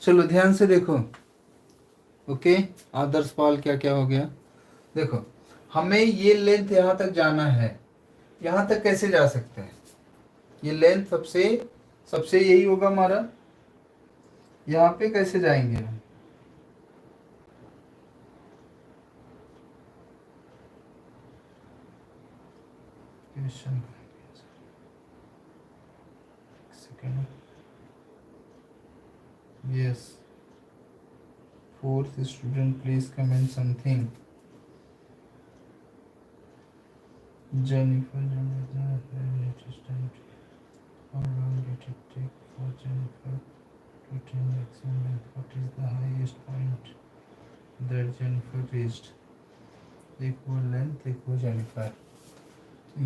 चलो ध्यान से देखो। ओके, आदर्श पाल क्या क्या हो गया। देखो, हमें ये लेंथ यहाँ तक जाना है, यहाँ तक कैसे जा सकते हैं? ये लेंथ सबसे सबसे यही होगा हमारा, यहाँ पे कैसे जाएंगे हम? Question second. Yes, fourth student please comment something. Jennifer, how long did it take for Jennifer to attain the exam? What is the highest point that Jennifer reached? equal length equal Jennifer।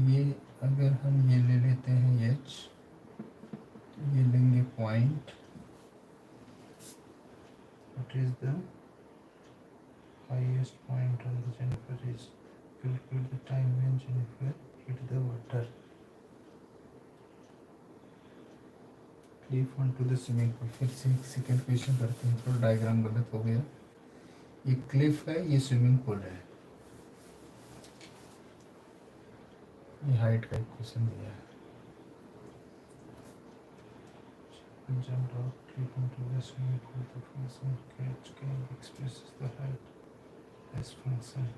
ये अगर हम ये ले लेते हैं h, ये लेंगे point. What is the highest point on the Jennifer reached? Calculate the time when Jennifer hit the water. Cliff onto the swimming pool। फिर से एक सेकेंड क्वेश्चन करते हैं, थोड़ा डायग्राम गलत हो गया। ये क्लिफ है, ये स्विमिंग पूल है। ये हाइट का एक क्वेश्चन दिया है। Jump off, cliff onto the swimming pool। The function catch can expresses the height as function।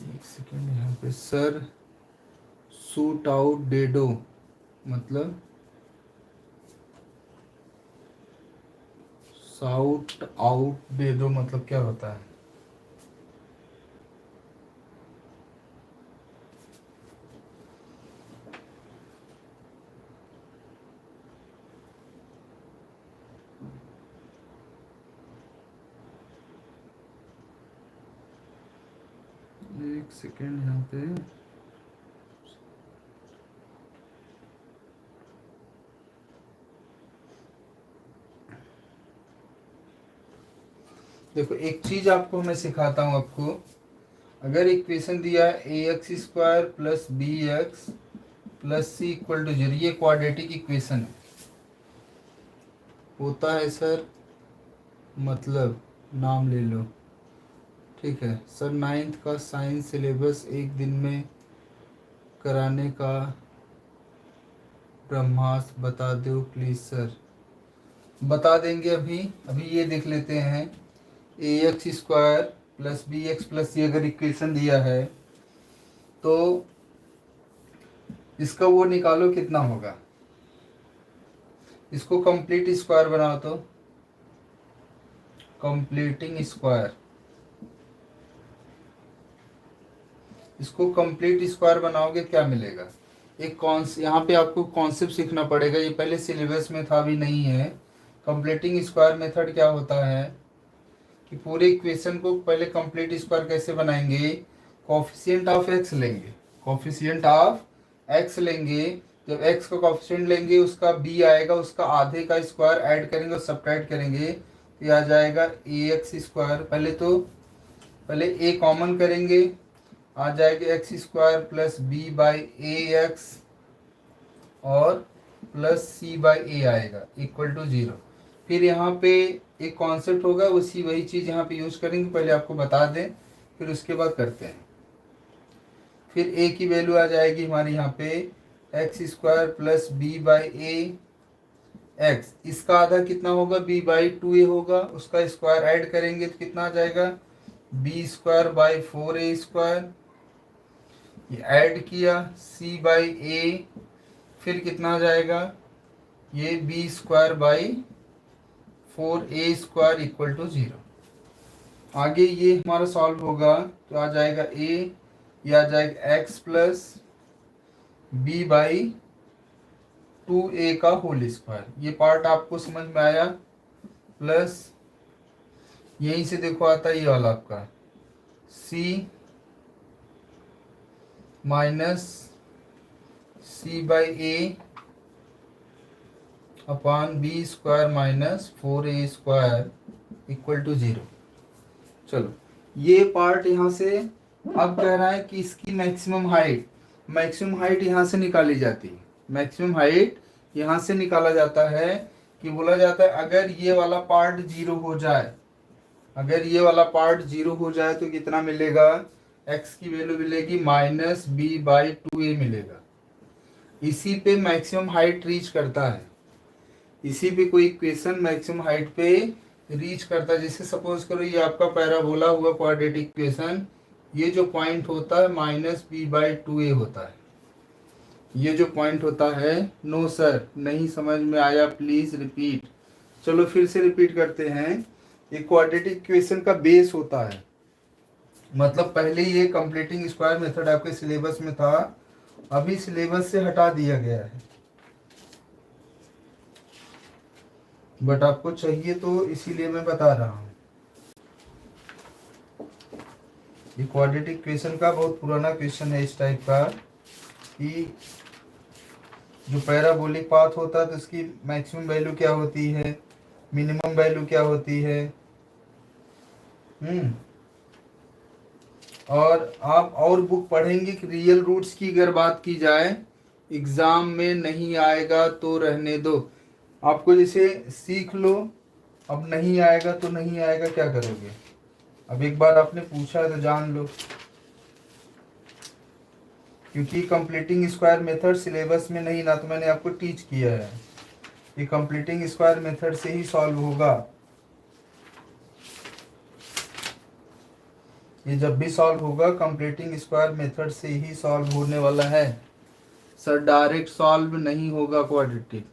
एक सेकेंड, यहाँ पे सर शूट आउट डेडो मतलब शाउट आउट डेडो मतलब क्या होता है? एक सेकेंड, यहाँ पे देखो, एक चीज आपको मैं सिखाता हूँ आपको। अगर इक्वेशन दिया है A X square plus B X plus C equal to 0, ये क्वाड्रेटिक इक्वेशन होता है सर, मतलब नाम ले लो। ठीक है सर, 9th का साइंस सिलेबस एक दिन में कराने का ब्रह्मास्त्र बता दो प्लीज़ सर। बता देंगे अभी। अभी ये देख लेते हैं, A X square plus B X plus C अगर इक्वेशन दिया है तो इसका वो निकालो कितना होगा। इसको कंप्लीट स्क्वायर बनाओ तो कंप्लीटिंग स्क्वायर, इसको कंप्लीट स्क्वायर बनाओगे क्या मिलेगा? एक यहाँ पे आपको कॉन्सेप्ट सीखना पड़ेगा, ये पहले सिलेबस में था भी नहीं है। कंप्लीटिंग स्क्वायर मेथड क्या होता है कि पूरे इक्वेशन को पहले कंप्लीट स्क्वायर कैसे बनाएंगे? कोफिशिएंट ऑफ एक्स लेंगे, कोफिशिएंट ऑफ एक्स लेंगे। जब एक्स का कोफिशिएंट लेंगे, उसका बी आएगा, उसका आधे का स्क्वायर ऐड करेंगे और सब्ट्रैक्ट करेंगे ये आ जाएगा ए एक्स स्क्वायर, पहले ए कॉमन करेंगे, आ जाएगा x square plus b by a x और प्लस सी बाई ए आएगा इक्वल टू 0। फिर यहाँ पे एक कॉन्सेप्ट होगा, उसी वही चीज़ यहाँ पे यूज करेंगे, पहले आपको बता दें फिर उसके बाद करते हैं। फिर ए की वैल्यू आ जाएगी हमारी यहाँ पे x square plus b by a x, इसका आधा कितना होगा बी बाई 2a होगा, उसका स्क्वायर ऐड करेंगे तो कितना आ जाएगा b square by 4a square, ये ऐड किया c बाई ए, फिर कितना आ जाएगा ये b square by 4a square equal to 0। आगे ये हमारा सॉल्व होगा तो आ जाएगा a, ये आ जाएगा x plus b by 2a का होल स्क्वायर, ये पार्ट आपको समझ में आया। प्लस यहीं से देखो आता है ये वाला आपका c minus c by a upon b square minus 4a square equal to 0। चलो ये पार्ट यहाँ से अब कह रहा है कि इसकी मैक्सिमम हाइट यहाँ से निकाली जाती है, मैक्सिमम हाइट यहाँ से निकाला जाता है कि बोला जाता है अगर ये वाला पार्ट 0 हो जाए, अगर ये वाला पार्ट 0 हो जाए तो कितना मिलेगा, x की वैल्यू मिलेगी माइनस बी बाई 2a मिलेगा। इसी पे मैक्सिमम हाइट रीच करता है, इसी पे कोई इक्वेशन मैक्सिमम हाइट पे रीच करता है। जैसे सपोज करो ये आपका पैराबोला हुआ क्वाड्रेटिक इक्वेशन, ये जो पॉइंट होता है माइनस बी बाई 2a होता है, ये जो पॉइंट होता है। नो सर नहीं समझ में आया, प्लीज रिपीट। चलो फिर से रिपीट करते हैं। ये क्वाड्रेटिक इक्वेशन का बेस होता है, मतलब पहले ये कंप्लीटिंग स्क्वायर मेथड आपके सिलेबस में था, अभी सिलेबस से हटा दिया गया है, बट आपको चाहिए तो इसीलिए मैं बता रहा हूँ। ये क्वाड्रेटिक इक्वेशन का बहुत पुराना क्वेश्चन है इस टाइप का कि जो पैराबोलिक पाथ होता है तो उसकी मैक्सिमम वैल्यू क्या होती है, मिनिमम वैल्यू क्या होती है। और आप और बुक पढ़ेंगे कि रियल रूट्स की अगर बात की जाए एग्जाम में नहीं आएगा तो रहने दो, आपको जैसे सीख लो, अब नहीं आएगा तो नहीं आएगा, क्या करोगे। अब एक बार आपने पूछा है तो जान लो, क्योंकि कंप्लीटिंग स्क्वायर मेथड सिलेबस में नहीं ना, तो मैंने आपको टीच किया है कि कंप्लीटिंग स्क्वायर मेथड से ही सॉल्व होगा। ये जब भी सॉल्व होगा कंप्लीटिंग स्क्वायर मेथड से ही सॉल्व होने वाला है। सर डायरेक्ट सॉल्व नहीं होगा क्वाड्रेटिक,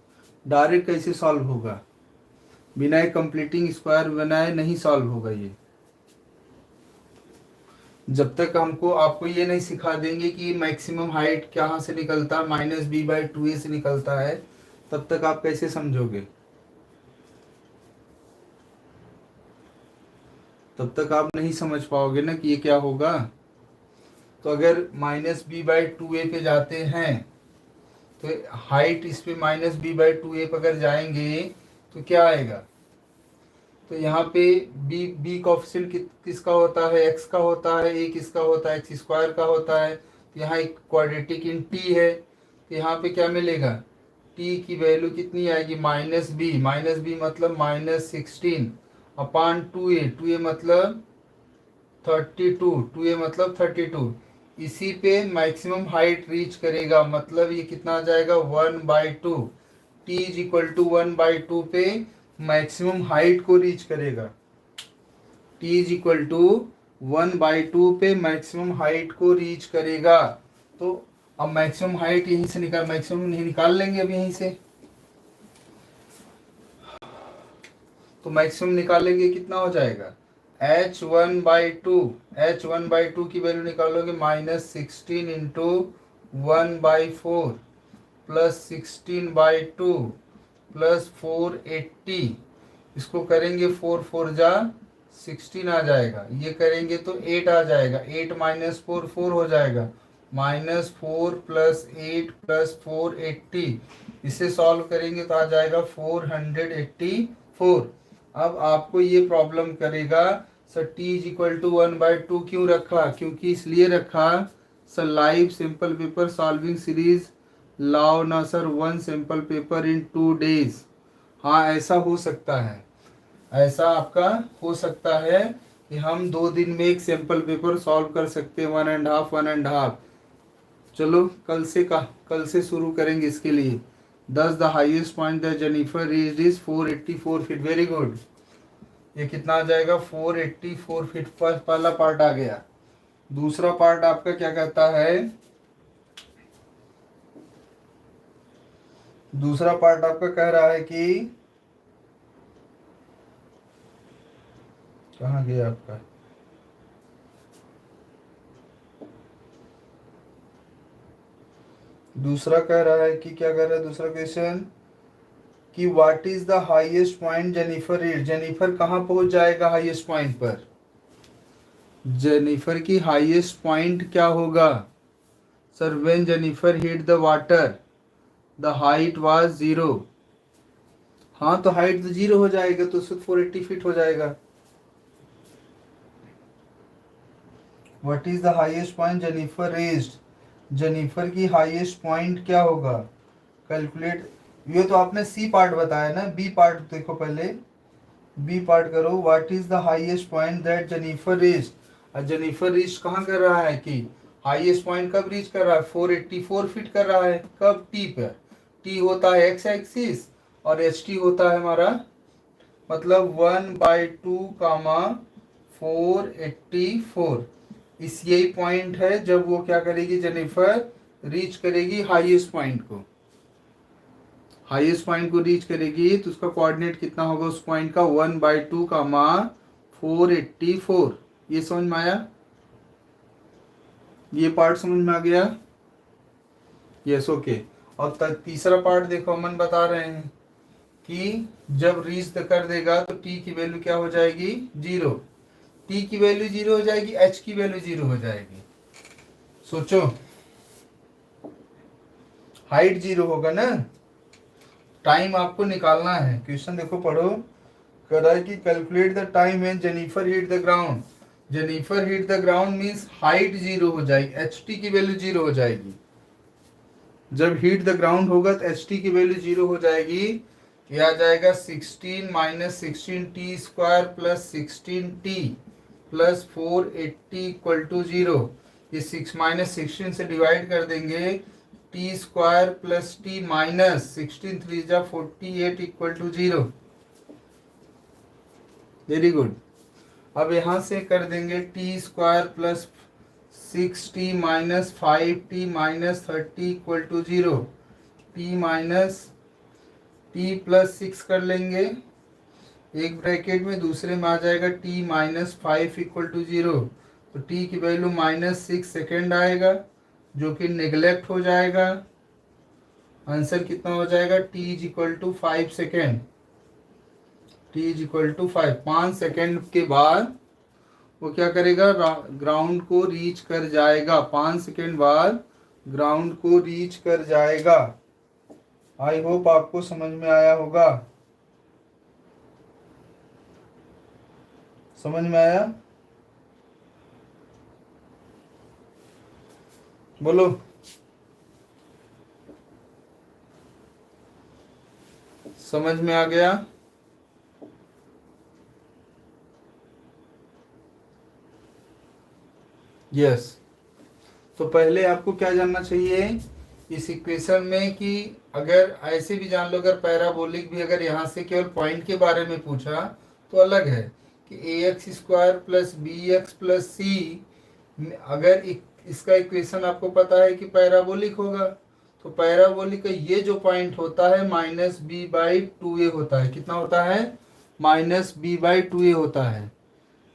डायरेक्ट कैसे सॉल्व होगा, बिना कंप्लीटिंग स्क्वायर बनाए नहीं सॉल्व होगा ये। जब तक हमको आपको ये नहीं सिखा देंगे कि मैक्सिमम हाइट कहाँ से निकलता है, माइनस बी बाई 2a से निकलता है, तब तक आप कैसे समझोगे, तब तक आप नहीं समझ पाओगे ना कि ये क्या होगा। तो अगर माइनस बी बाई 2a पे जाते हैं तो हाइट इस पे माइनस बी बाई 2a पे अगर जाएंगे तो क्या आएगा, तो यहाँ पे बी कोएफिशिएंट किसका होता है, x का होता है, a किसका होता है, एक्स स्क्वायर का होता है। तो यहाँ एक क्वाड्रेटिक इन t है, तो यहाँ पे क्या मिलेगा, t की वैल्यू कितनी आएगी माइनस बी मतलब माइनस 16 अपान 2a मतलब 2a मतलब 32। इसी पे मैक्सिमम हाइट रीच करेगा, मतलब ये कितना आ जाएगा 1/2, t इज इक्वल टू 1/2 पे मैक्सिमम हाइट को रीच करेगा, t इज इक्वल टू 1/2 पे मैक्सिमम हाइट को रीच करेगा। तो अब मैक्सिमम हाइट यहीं से मैक्सिमम नहीं निकाल लेंगे अब यहीं से, तो मैक्सिमम निकालेंगे कितना हो जाएगा h1/2 की वैल्यू निकालोगे माइनस 16 इंटू 1/4 प्लस 16/2 प्लस 480, इसको करेंगे 4 जा 16 आ जाएगा, ये करेंगे तो 8 आ जाएगा, 8 माइनस 4 हो जाएगा, -4 प्लस 8 प्लस 480, इसे सॉल्व करेंगे तो आ जाएगा 484। अब आपको ये प्रॉब्लम करेगा sir t is equal to 1/2 क्यों रखा, क्योंकि इसलिए रखा sir live simple paper solving series लाओ ना sir 1 simple paper in 2 days। हाँ ऐसा हो सकता है, ऐसा आपका हो सकता है कि हम 2 दिन में एक सिंपल पेपर सॉल्व कर सकते हैं, 1.5 चलो कल से शुरू करेंगे इसके लिए। 10 the highest point the Jennifer reached is 484 feet. Very good. ये कितना आ जाएगा 484 फीट। फर्स्ट पहला पार्ट आ गया। दूसरा पार्ट आपका क्या कहता है, दूसरा पार्ट आपका कह रहा है कि कहाँ गया आपका, दूसरा कह रहा है कि क्या कर रहा है दूसरा क्वेश्चन कि what is the highest point Jennifer read. Jennifer कहाँ पहुंच जाएगा हाईएस्ट पॉइंट पर, जेनिफर की हाईएस्ट पॉइंट क्या होगा sir, when Jennifer hit the water the height was 0। हाँ तो हाइट तो 0 हो जाएगा तो 480 फीट हो जाएगा। What is the highest point Jennifer reached, Jennifer की हाईएस्ट पॉइंट क्या होगा, कैलकुलेट। ये तो आपने सी पार्ट बताया ना, बी पार्ट देखो पहले, बी पार्ट करो। What is the highest point that Jennifer reached, और जेनिफर रीच कहाँ कर रहा है कि हाईएस्ट पॉइंट कब रीच कर रहा है, 484 फीट कर रहा है। कब, टी पर। टी होता है एक्स एक्सिस और एच टी होता है हमारा मतलब 1/2 कामा 484। इस यही पॉइंट है जब वो क्या करेगी जेनिफर, रीच करेगी हाईएस्ट पॉइंट को। हाईएस्ट पॉइंट को रीच करेगी तो उसका कोऑर्डिनेट कितना होगा उस पॉइंट का, 1/2 कामा 484। ये समझ में आया, ये पार्ट समझ में आ गया। Yes okay. और तीसरा पार्ट देखो अमन बता रहे हैं कि जब रीच कर देगा तो टी की वैल्यू क्या हो जाएगी, 0। टी की वैल्यू 0 हो जाएगी, एच की वैल्यू 0 हो जाएगी। सोचो, हाइट 0 होगा ना, टाइम आपको निकालना है। क्वेश्चन देखो पढ़ो, कर रहा है कि calculate the time when Jennifer hit the ground. Jennifer hit the ground means height 0 हो जाएगी, एच टी की वैल्यू 0 हो जाएगी। जब हिट द ग्राउंड होगा तो एच टी की वैल्यू 0 हो जाएगी। ये आ जाएगा 16 minus 16 t square plus 16 t plus 480 equal to 0। ये 6 माइनस 16 से डिवाइड कर देंगे, t square plus t minus 16 3 जा 48 इक्वल टू 0। Very good. अब यहाँ से कर देंगे t square plus 6t minus 5t minus 30 equal to 0। T minus t plus 6 कर लेंगे एक ब्रैकेट में, दूसरे में आ जाएगा t माइनस 5 इक्वल टू 0। तो t की वैल्यू -6 सेकेंड आएगा जो कि नेग्लेक्ट हो जाएगा। आंसर कितना हो जाएगा, t is equal to 5 second. t is equal to 5 second के बाद वो क्या करेगा, ग्राउंड को रीच कर जाएगा। 5 सेकेंड बाद ग्राउंड को रीच कर जाएगा। आई होप आपको समझ में आया होगा, समझ में आया, बोलो। समझ में आ गया। यस। तो पहले आपको क्या जानना चाहिए इस इक्वेशन में कि अगर ऐसे भी जान लो, अगर पैराबोलिक भी अगर यहाँ से केवल पॉइंट के बारे में पूछा तो अलग है कि ax square plus B X plus C, अगर इसका इक्वेशन आपको पता है कि पैराबोलिक होगा तो पैराबोलिक का ये जो पॉइंट होता है -b/2a होता है। कितना होता है, -b/2a होता है।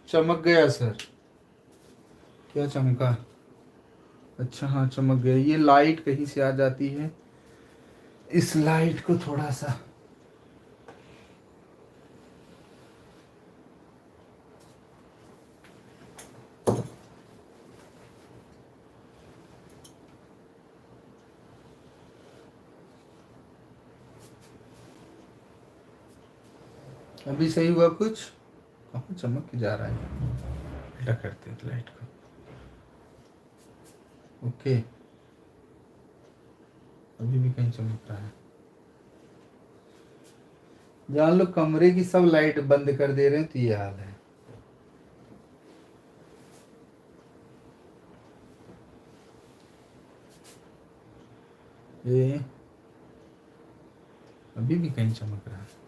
चमक गया सर, क्या चमका, अच्छा हाँ चमक गया। ये लाइट कहीं से आ जाती है, इस लाइट को थोड़ा सा अभी सही हुआ कुछ? कहाँ चमक के जा रहा है? उल्टा करते हैं लाइट को। ओके, अभी भी कहीं चमक रहा है। जान लो कमरे की सब लाइट बंद कर दे रहे हैं तो ये हाल है। ये अभी भी कहीं चमक रहा है।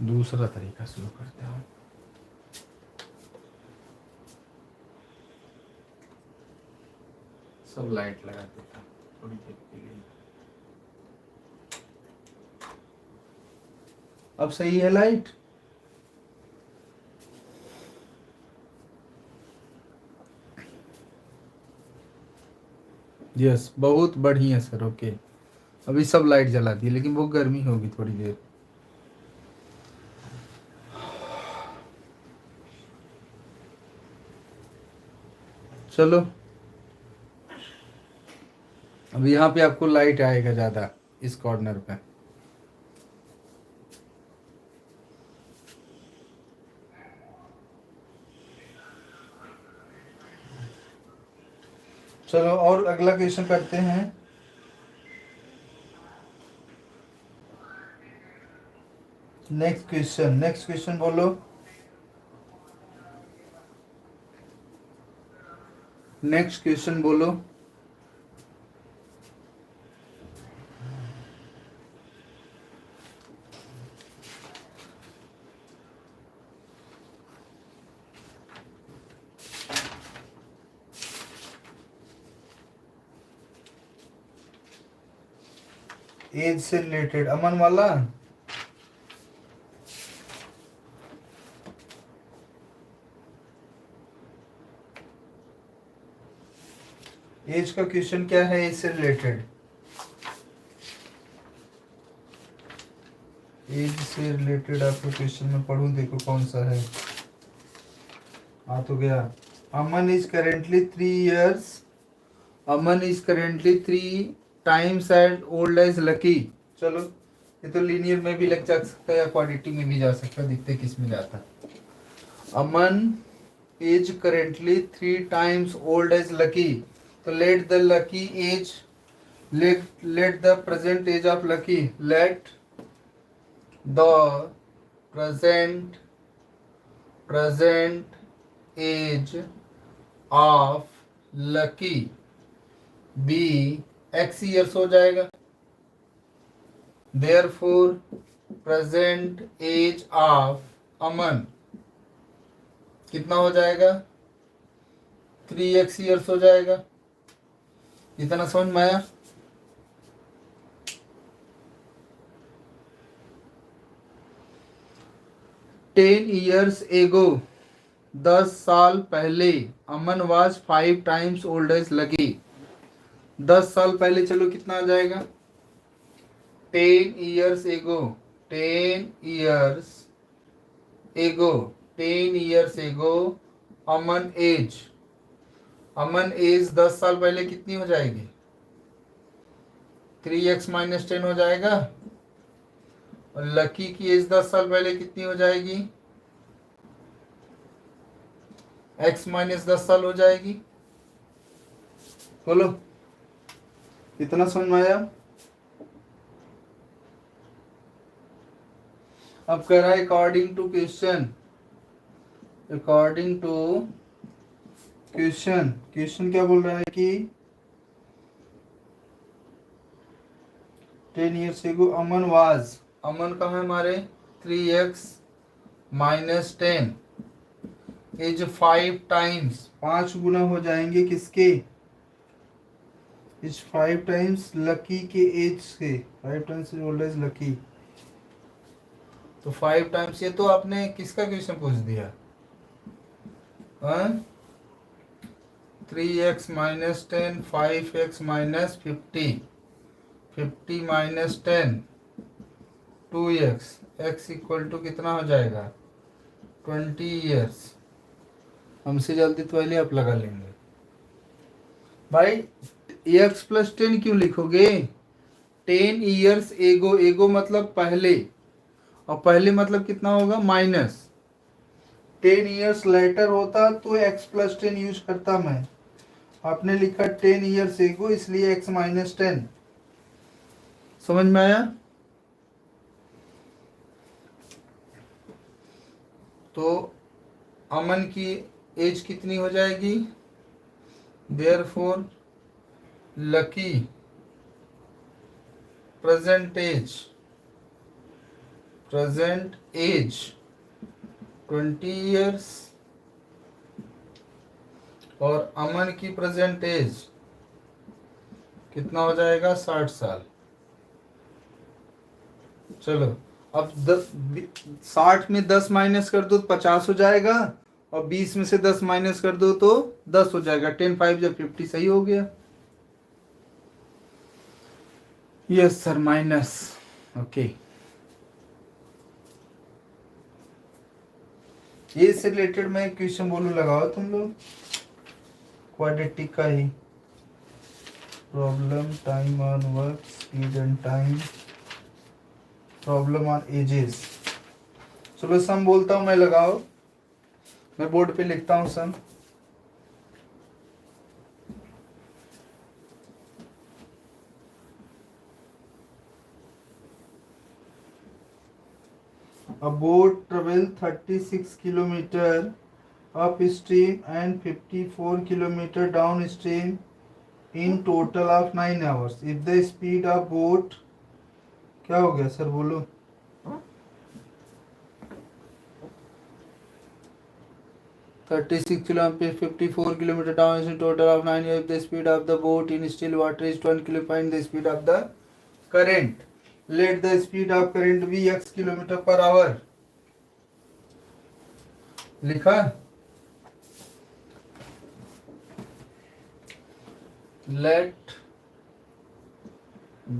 दूसरा तरीका शुरू करते हैं। सब लाइट लगा देता हूं थोड़ी देर के लिए। अब सही है लाइट? यस, बहुत बढ़िया सर। ओके, अभी सब लाइट जला दी, लेकिन वो गर्मी होगी थोड़ी देर। चलो, अब यहाँ पे आपको लाइट आएगा ज़्यादा इस कॉर्नर पे। चलो और अगला क्वेश्चन करते हैं। नेक्स्ट क्वेश्चन बोलो। नेक्स्ट क्वेश्चन बोलो। एज से रिलेटेड अमन वाला। एज का क्वेश्चन क्या है? एज से रिलेटेड, एज से रिलेटेड आपको क्वेश्चन में पढ़ूं, देखो कौन सा है। आ तो गया। Aman is currently 3 years। Aman is currently 3 times as old as Lucky. चलो, ये तो लीनियर में भी लग जा सकता है या क्वाड्रेटिक में भी जा सकता है, दिखते किस में जाता है। Aman is currently 3 times old as Lucky, तो let the Lucky age, let the present age of lucky, let the present age of lucky be x years हो जाएगा। therefore present age of अमन कितना हो जाएगा? 3x years हो जाएगा। इतना समझ में आया? टेन ईयर्स एगो, 10 साल पहले Aman was 5 times old as Lucky. 10 साल पहले चलो कितना आ जाएगा? 10 years एगो, 10 years एगो अमन एज 10 साल पहले कितनी हो जाएगी? 3x - 10 हो जाएगा। और लकी की एज 10 साल पहले कितनी हो जाएगी? x - 10 साल हो जाएगी। बोलो, इतना समझ में आया? अब कह रहा है अकॉर्डिंग टू क्वेश्चन क्या बोल रहा है कि 10 years ago अमन का है हमारे 3x - 10 एज 5 times, 5 गुना हो जाएंगे किसके? इस 5 times लकी के एज से, 5 times ओल्ड एज लकी। तो 5 times, ये तो आपने किसका क्वेश्चन पूछ दिया? 3x - 10, 5x - 50, 50 - 10, 2x, x equal to कितना हो जाएगा? 20 years। हमसे जल्दी तो पहले आप लगा लेंगे भाई। x + 10 क्यों लिखोगे? 10 ईयर्स एगो, एगो मतलब पहले, और पहले मतलब कितना होगा माइनस। 10 ईयर्स लेटर होता तो x+10 यूज करता मैं, आपने लिखा 10 ईयर्स एगो इसलिए x-10। समझ में आया? तो अमन की एज कितनी हो जाएगी? Therefore Lucky present age 20 years, और अमन की प्रेजेंट एज कितना हो जाएगा? 60 साल। चलो अब 60 में 10 माइनस कर दो तो 50 हो जाएगा, और 20 में से 10 माइनस कर दो तो 10 हो जाएगा। 10 5 जब 50 सही हो गया। Yes sir, minus. ओके, ये से रिलेटेड मैं क्वेश्चन बोलू, लगाओ तुम लोग क्वाड्रेटिक का ही problem, time on work, speed and time, problem on ages. चलो सम बोलता हूँ मैं, लगाओ, मैं बोर्ड पे लिखता हूँ सम। A boat traveled 36 kilometer upstream and 54 kilometer downstream in total of 9 hours. If the speed of boat, क्या हो गया सर बोलो? (36 kilometers, 54 kilometer down in total of 9 hours. If the speed of the boat in still water is 20 kilometers, find the speed of the current. Let the speed of current be x kilometre per our. लिखा? Let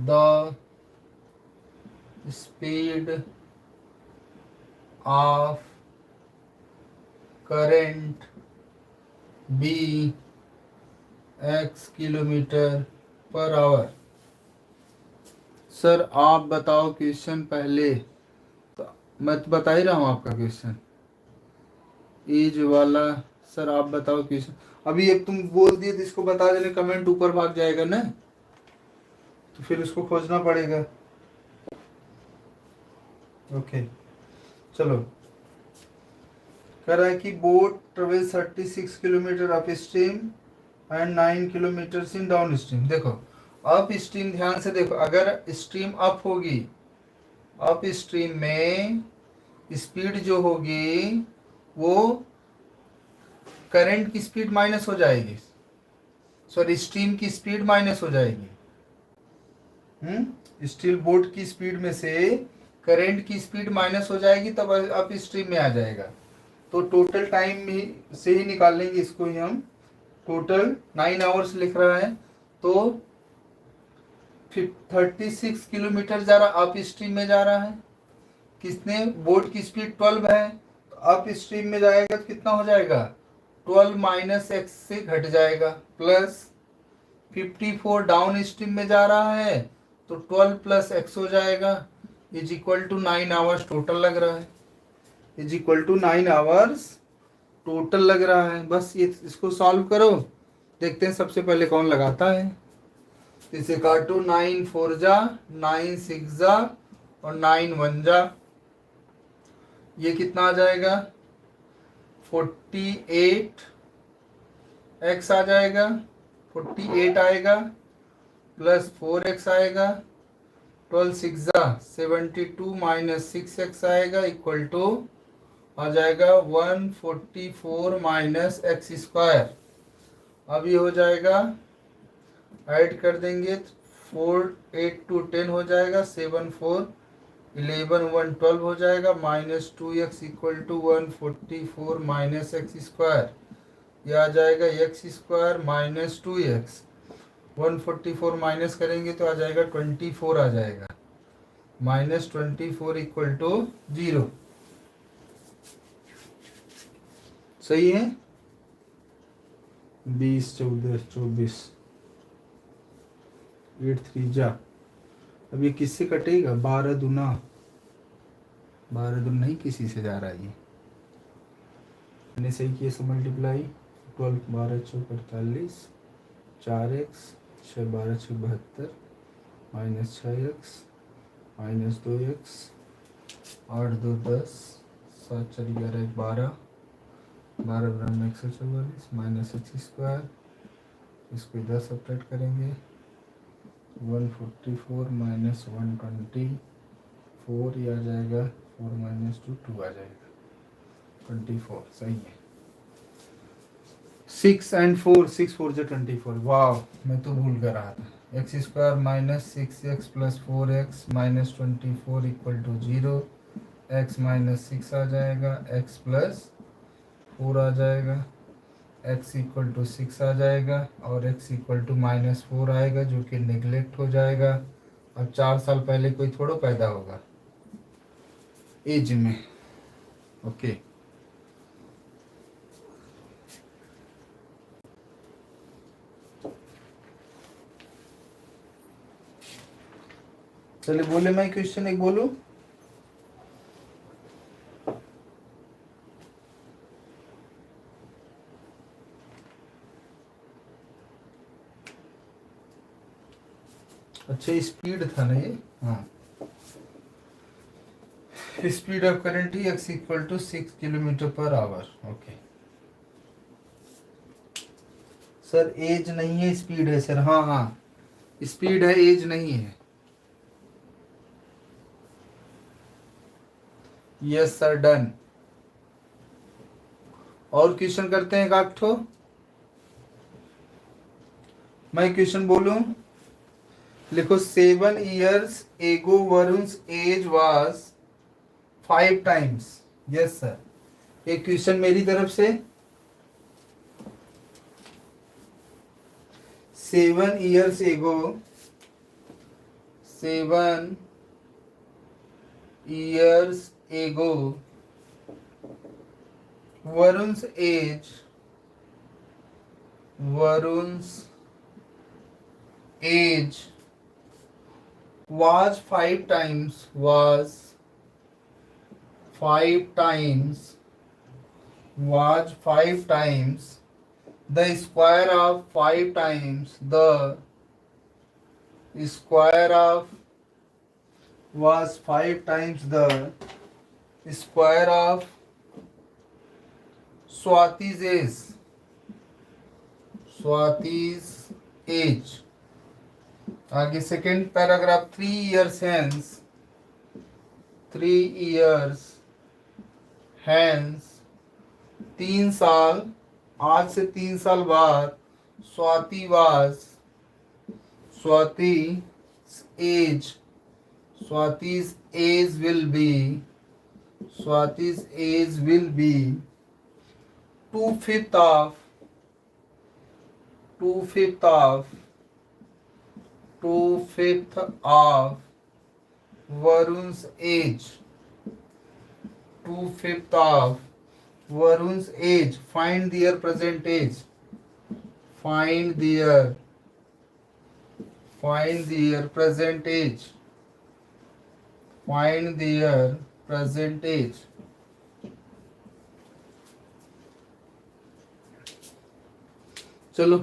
the speed of current be x kilometre per our. Sir आप बताओ question पहले, तो मैं तो बता ही रहा हूँ आपका क्वेश्चन एज वाला। सर आप बताओ क्वेश्चन, अभी एक तुम बोल दिए तो इसको बता देने, कमेंट ऊपर भाग जाएगा ना, तो फिर उसको खोजना पड़ेगा। ओके चलो, कह रहा है कि boat travel 36 kilometre up stream and 9 kilometre in down stream. देखो अप स्ट्रीम, ध्यान से देखो, अगर स्ट्रीम अप होगी, अप स्ट्रीम में स्पीड जो होगी वो करंट की स्पीड माइनस हो जाएगी, सॉरी स्ट्रीम की स्पीड माइनस हो जाएगी। स्टील बोट की स्पीड में से करंट की स्पीड माइनस हो जाएगी, तब अप स्ट्रीम में आ जाएगा। तो टोटल टाइम से ही निकाल लेंगे इसको ही हम। टोटल 9 आवर्स लिख रहा है, तो 36 किलोमीटर जा रहा, अप स्ट्रीम में जा रहा है। किसने? बोट की स्पीड 12 है, तो अप स्ट्रीम में जाएगा तो कितना हो जाएगा? 12 माइनस एक्स से घट जाएगा, प्लस 54 डाउन स्ट्रीम में जा रहा है तो 12 प्लस एक्स हो जाएगा, is equal to 9 hours total लग रहा है, is equal to 9 hours total लग रहा है। बस ये इसको सॉल्व करो, देखते हैं सबसे पहले कौन लगाता है। इसे काटो, 9 4 जा, 9 6 जा और 9 1 जा, ये कितना आ जाएगा? 48 एक्स आ जाएगा, 48 आएगा, प्लस 4x आएगा, 12 6 जा 72 माइनस 6x आएगा, इक्वल टू आ जाएगा 144 माइनस एक्स स्क्वायर। अब ये हो जाएगा, ऐड कर देंगे 4 8 2 10 हो जाएगा, 7 4 11 1 12 हो जाएगा, minus 2x equal to 144 minus x square. ये आ जाएगा x square minus 2x, 144 minus करेंगे तो आ जाएगा 24 आ जाएगा, माइनस 24 इक्वल टू 0। सही है? 20 14 24 8 3 जा अब ये किससे कटेगा? 12 दूना, 12 दूना नहीं किसी से जा रहा है ये। मैंने सही किया से मल्टीप्लाई। 12 12 चौक 48, 4x 6 12 6 72 minus 6x minus 2x 8 2 10 7 4 11 12 12 बराबर 144 माइनस x स्क्वायर, इसको इधर सब्ट्रैक्ट करेंगे। 144 माइनस 124 ये आ जाएगा, 4 माइनस 2 2 आ जाएगा, 24 सही है। 6 and 4 6 4 जो 24। वाह, मैं तो भूल कर रहा था। X square minus 6x plus 4x minus 24 equal to 0। x minus 6 आ जाएगा, x प्लस 4 आ जाएगा, x इक्वल टू 6 आ जाएगा और x इक्वल टू माइनस 4 आएगा जो कि नेग्लेक्ट हो जाएगा। अब 4 साल पहले कोई थोड़ा पैदा होगा एज में। ओके चलिए बोले, मैं क्वेश्चन एक बोलूं। अच्छा स्पीड था ना ये? हाँ, स्पीड ऑफ करंट ही x equal to 6 kilometre per hour. Okay sir age नहीं है स्पीड है सर। हाँ हाँ स्पीड है एज नहीं है। Yes sir done. और क्वेश्चन करते हैं एक ठो। मैं क्वेश्चन बोलूं, लिखो 7 years ago Varun's age was 5 times. Yes sir, एक क्वेश्चन मेरी तरफ से। 7 years ago, 7 years ago Varun's age was 5 times was 5 times the square of 5 times the square of was 5 times the square of Swati's age। आगे second paragraph. 3 years hence 3 साल, आज से 3 साल बाद स्वाति's age will be 2/5 of Varun's age। 2/5 of Varun's age। Find their present age। Find their present age। Find their present age। चलो,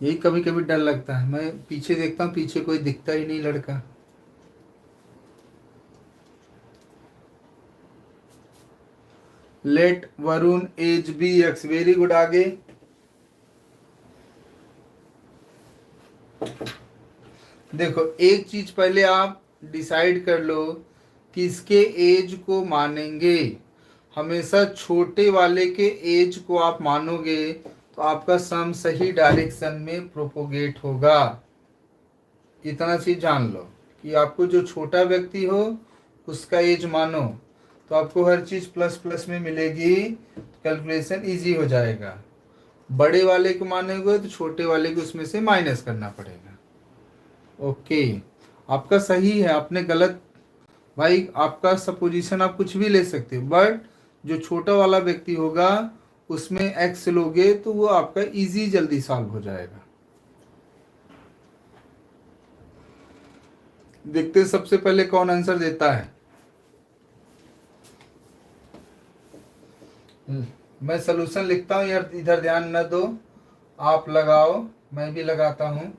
यही कभी कभी डर लगता है। मैं पीछे देखता हूँ, पीछे कोई दिखता ही नहीं लड़का। Let Varun age be x. Very good. आगे देखो, एक चीज पहले आप डिसाइड कर लो किसके एज को मानेंगे। हमेशा छोटे वाले के एज को आप मानोगे तो आपका सम सही डायरेक्शन में प्रोपोगेट होगा। इतना चीज जान लो कि आपको जो छोटा व्यक्ति हो उसका एज मानो तो आपको हर चीज प्लस प्लस में मिलेगी, कैलकुलेशन इजी हो जाएगा। बड़े वाले को मानेंगे तो छोटे वाले को उसमें से माइनस करना पड़ेगा। ओके, आपका सही है, आपने गलत भाई, आपका सपोजिशन आप कुछ भी ले सकते हो, बट जो छोटा वाला व्यक्ति होगा उसमें एक्स लोगे तो वो आपका इजी जल्दी सॉल्व हो जाएगा। देखते हैं सबसे पहले कौन आंसर देता है। मैं सलूशन लिखता हूँ यार, इधर ध्यान न दो, आप लगाओ, मैं भी लगाता हूँ,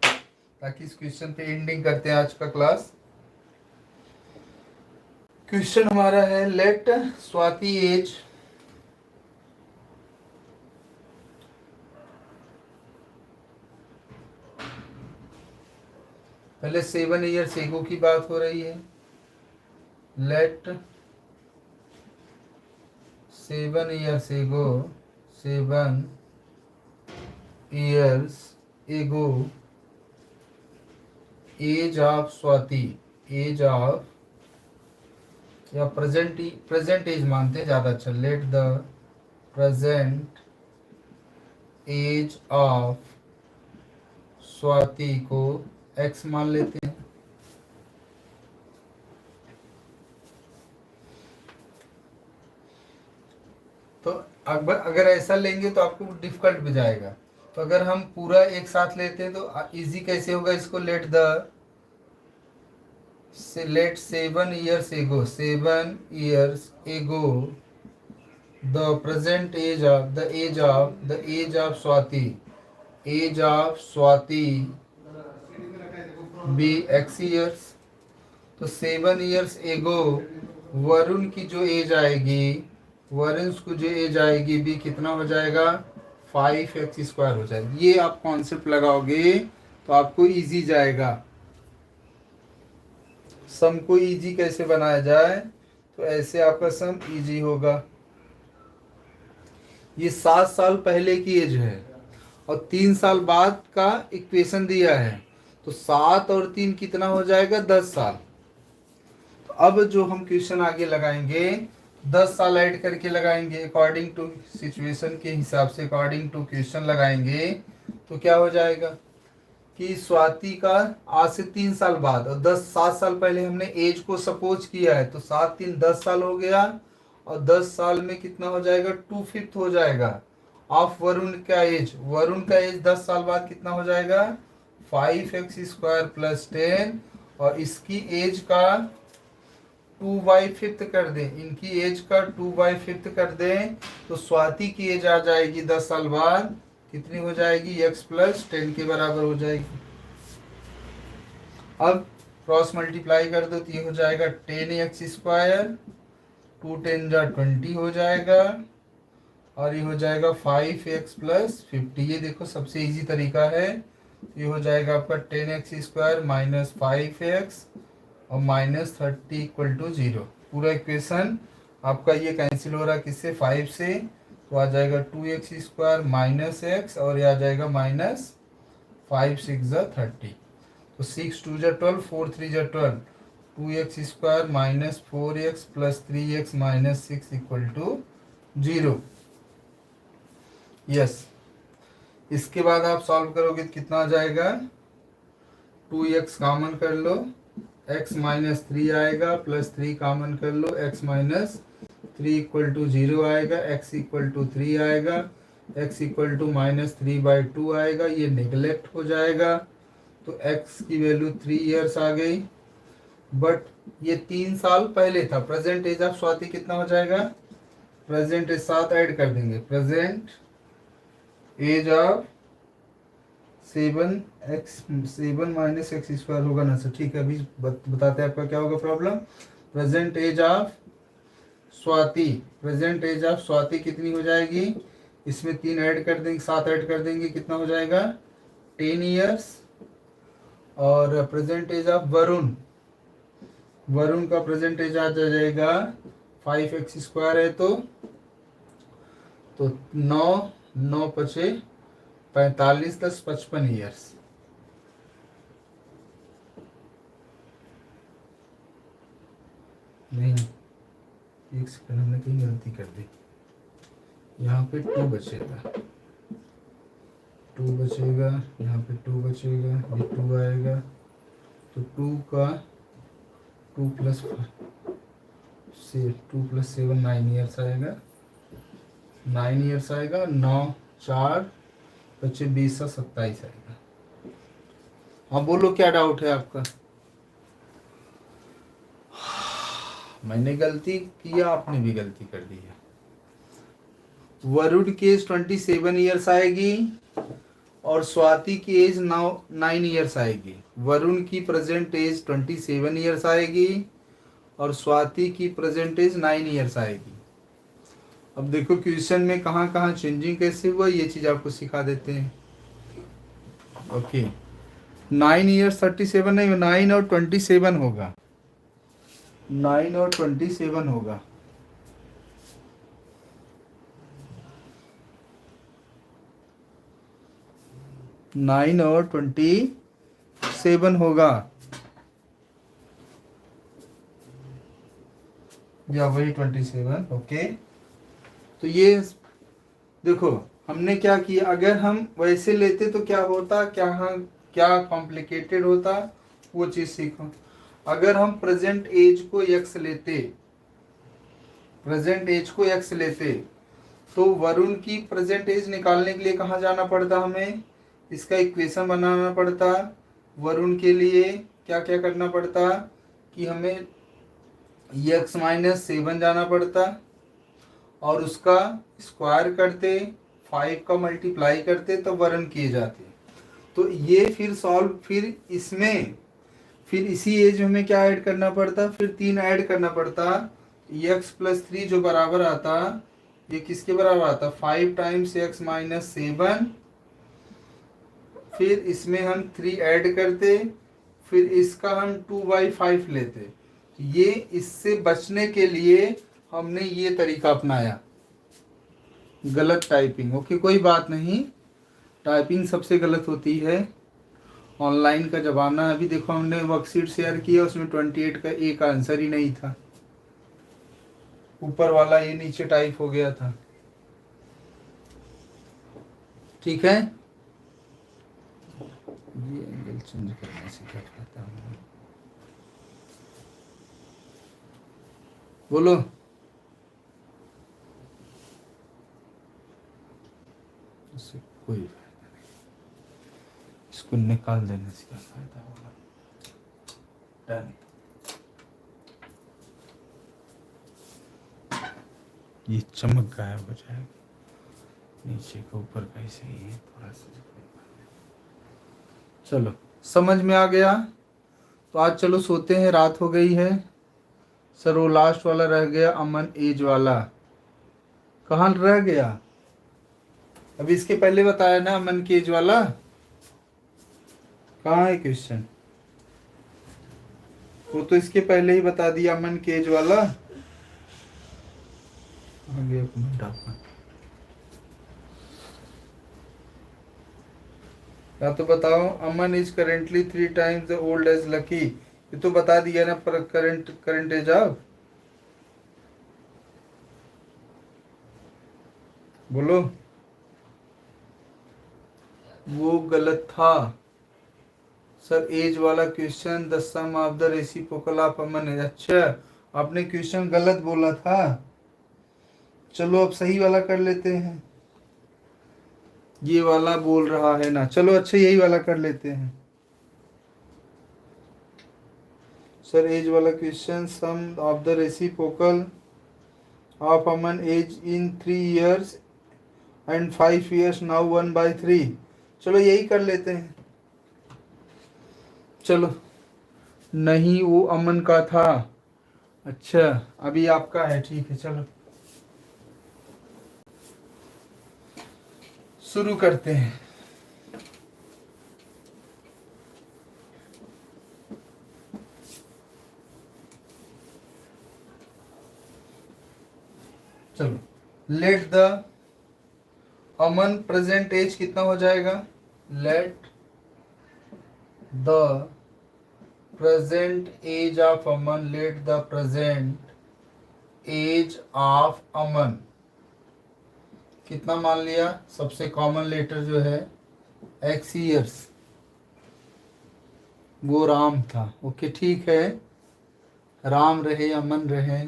ताकि इस क्वेश्चन पे एंडिंग करते हैं आज का क्लास। क्वेश्चन हमारा है, लेट स्वाति एज पहले 7 ईयर्स एगो की बात हो रही है। लेट 7 ईयर्स एगो, 7 years ago age of Swati, age of या प्रेजेंट एज मानते हैं ज़्यादा अच्छा। Let the present age of Swati को x मान लेते हैं। तो अगर ऐसा लेंगे तो आपको डिफिकल्ट भी जाएगा। तो अगर हम पूरा एक साथ लेते हैं तो इजी कैसे होगा इसको। Let 7 years ago, 7 years ago the present age of the age of Swati, age of Swati be x years। तो 7 years ago वरुण की जो एज आएगी, वरुण को जो एज आएगी भी कितना हो जाएगा, 5x² हो जाएगा। ये आप कॉन्सेप्ट लगाओगे तो आपको इजी जाएगा। सम को इजी कैसे बनाया जाए, तो ऐसे आपका सम इजी होगा। ये 7 साल पहले की एज है और 3 साल बाद का इक्वेशन दिया है, तो 7 और 3 कितना हो जाएगा, 10 साल। तो अब जो हम क्वेश्चन आगे लगाएंगे 10 साल ऐड करके लगाएंगे, अकॉर्डिंग टू सिचुएशन के हिसाब से, अकॉर्डिंग टू क्वेश्चन लगाएंगे। तो क्या हो जाएगा कि स्वाति का आज से 3 साल बाद, और 7 साल पहले हमने एज को सपोज किया है, तो 7 3 10 साल हो गया, और 10 साल में कितना हो जाएगा, 2/5 हो जाएगा ऑफ वरुण का एज। वरुण का एज 10 साल बाद कितना हो जाएगा, 5x² + 10, और इसकी एज का 2/5 कर दें, इनकी एज का 2/5 कर दें, तो स्वाति की एज आ जाएगी 10 साल बाद कितनी हो जाएगी, x + 10 के बराबर हो जाएगी। अब क्रॉस मल्टीप्लाई कर दो तो ये हो जाएगा 10x², 2 10 जा 20 हो जाएगा, और ये हो जाएगा 5x + 50। ये देखो सबसे इजी तरीका है। ये हो जाएगा आपका 10x² - 5x और -30 = 0। पूरा इक्वेशन आपका ये कैंसिल हो रहा है किससे, 5 से, तो आ जाएगा 2x² - x, और ये आ जाएगा -5 6 जा 30। तो 6 2 जा 12, 4 3 जा 12, 2x² - 4x + 3x - 6 = 0। यस, इसके बाद आप सॉल्व करोगे तो कितना आ जाएगा, 2x कॉमन कर लो, x - 3 आएगा, +3 कॉमन कर लो, x - 3 = 0 आएगा, x = 3 आएगा, x = -3/2 आएगा, ये नेगलेक्ट हो जाएगा। तो x की वैल्यू 3 इयर्स आ गई, बट ये 3 साल पहले था। प्रेजेंट एज ऑफ स्वाति कितना हो जाएगा, प्रेजेंट एज 7 ऐड कर देंगे, प्रेजेंट एज ऑफ 7 - x² होगा ना सर, ठीक है। अभी बताते हैं आपका क्या होगा problem. Present age of Swati, present age of Swati कितनी हो जाएगी, इसमें 3 ऐड कर देंगे, 7 ऐड कर देंगे, कितना हो जाएगा, 10 इयर्स। और present age of Varun, Varun का प्रेजेंट एज आ जाएगा 5x² है, तो 9 9 पचे 45 + 55 इयर्स। नहीं, एक सेकंड, हमने कहीं गलती कर दी, यहाँ पे 2 बचेगा, 2 बचेगा, यहाँ पे 2 बचेगा, ये 2 आएगा, तो 2 का 2 + 7 9 इयर्स आएगा, 9 इयर्स आएगा, 9 4 25 20 27 आएगा। हाँ बोलो क्या डाउट है आपका। मैंने गलती की या आपने भी गलती कर दी है? वरुण की एज 27 ईयर्स आएगी और स्वाति की एज 9 ईयर्स आएगी। वरुण की प्रेजेंट एज 27 ईयर्स आएगी और स्वाति की प्रेजेंट एज 9 ईयर्स आएगी। अब देखो क्वेश्चन में कहाँ कहाँ चेंजिंग कैसे हुआ, ये चीज आपको सिखा देते हैं। ओके, 9 ईयर्स 37 नहीं, 9 और 27 होगा, 9 और 27 होगा। नाइन और 27 होगा, या वही 27। ओके, तो ये देखो हमने क्या किया, अगर हम वैसे लेते तो क्या होता, क्या कॉम्प्लिकेटेड होता, वो चीज सीखो। अगर हम प्रेजेंट एज को x लेते, प्रेजेंट एज को x लेते, तो वरुण की प्रेजेंट एज निकालने के लिए कहाँ जाना पड़ता, हमें इसका इक्वेशन बनाना पड़ता। वरुण के लिए क्या क्या करना पड़ता कि हमें x-7 जाना पड़ता और उसका स्क्वायर करते, 5 का मल्टीप्लाई करते तो वरुण किए जाते। तो ये फिर सॉल्व, फिर इसमें फिर इसी एज में हमें क्या ऐड करना पड़ता, फिर 3 ऐड करना पड़ता। x+3 जो बराबर आता, ये किसके बराबर आता, 5 टाइम्स x-7। फिर इसमें हम 3 ऐड करते, फिर इसका हम 2/5 लेते। ये इससे बचने के लिए हमने ये तरीका अपनाया, गलत टाइपिंग। ओके, कोई बात नहीं, टाइपिंग सबसे गलत होती है। ऑनलाइन का ज़माना है। अभी देखो हमने वर्कशीट शेयर किया, उसमें 28 का एक आंसर ही नहीं था, ऊपर वाला ये नीचे टाइप हो गया था। ठीक है, ये एंगल चेंज करने से क्या फायदा होगा, बोलो। इससे कोई फायदा नहीं, इसको निकाल देने से क्या फायदा होगा। डन, ये चमक गायब हो जाएगा, नीचे का ऊपर का ऐसे ही है थोड़ा सा। चलो समझ में आ गया, तो आज चलो सोते हैं, रात हो गई है। सर वो लास्ट वाला रह गया, अमन एज वाला, कहाँ रह गया? अभी इसके पहले बताया ना अमन की एज वाला, कहाँ है क्वेश्चन? वो तो इसके पहले ही बता दिया, अमन की एज वाला। आगे एक मिनट आपका, या तो बताओ, Aman is currently 3 times the old as Lucky, ये तो बता दिया ना, पर करंट एज आप बोलो। वो गलत था सर, एज वाला question, the sum of the reciprocal of Aman age. अच्छा, आपने क्वेश्चन गलत बोला था, चलो अब सही वाला कर लेते हैं। ये वाला बोल रहा है ना, चलो अच्छा यही वाला कर लेते हैं। सर एज वाला question, sum of the reciprocal of Aman as in 3 years and 5 years, now 1/3। चलो यही कर लेते हैं। चलो, नहीं वो अमन का था। अच्छा, अभी आपका है, ठीक है, चलो शुरू करते हैं। चलो, let the Aman present age कितना हो जाएगा, let the present age of Aman, let the present age of Aman कितना मान लिया, सबसे कॉमन लेटर जो है x ईयर्स, वो राम था। ओके ठीक है, राम रहे, अमन रहे।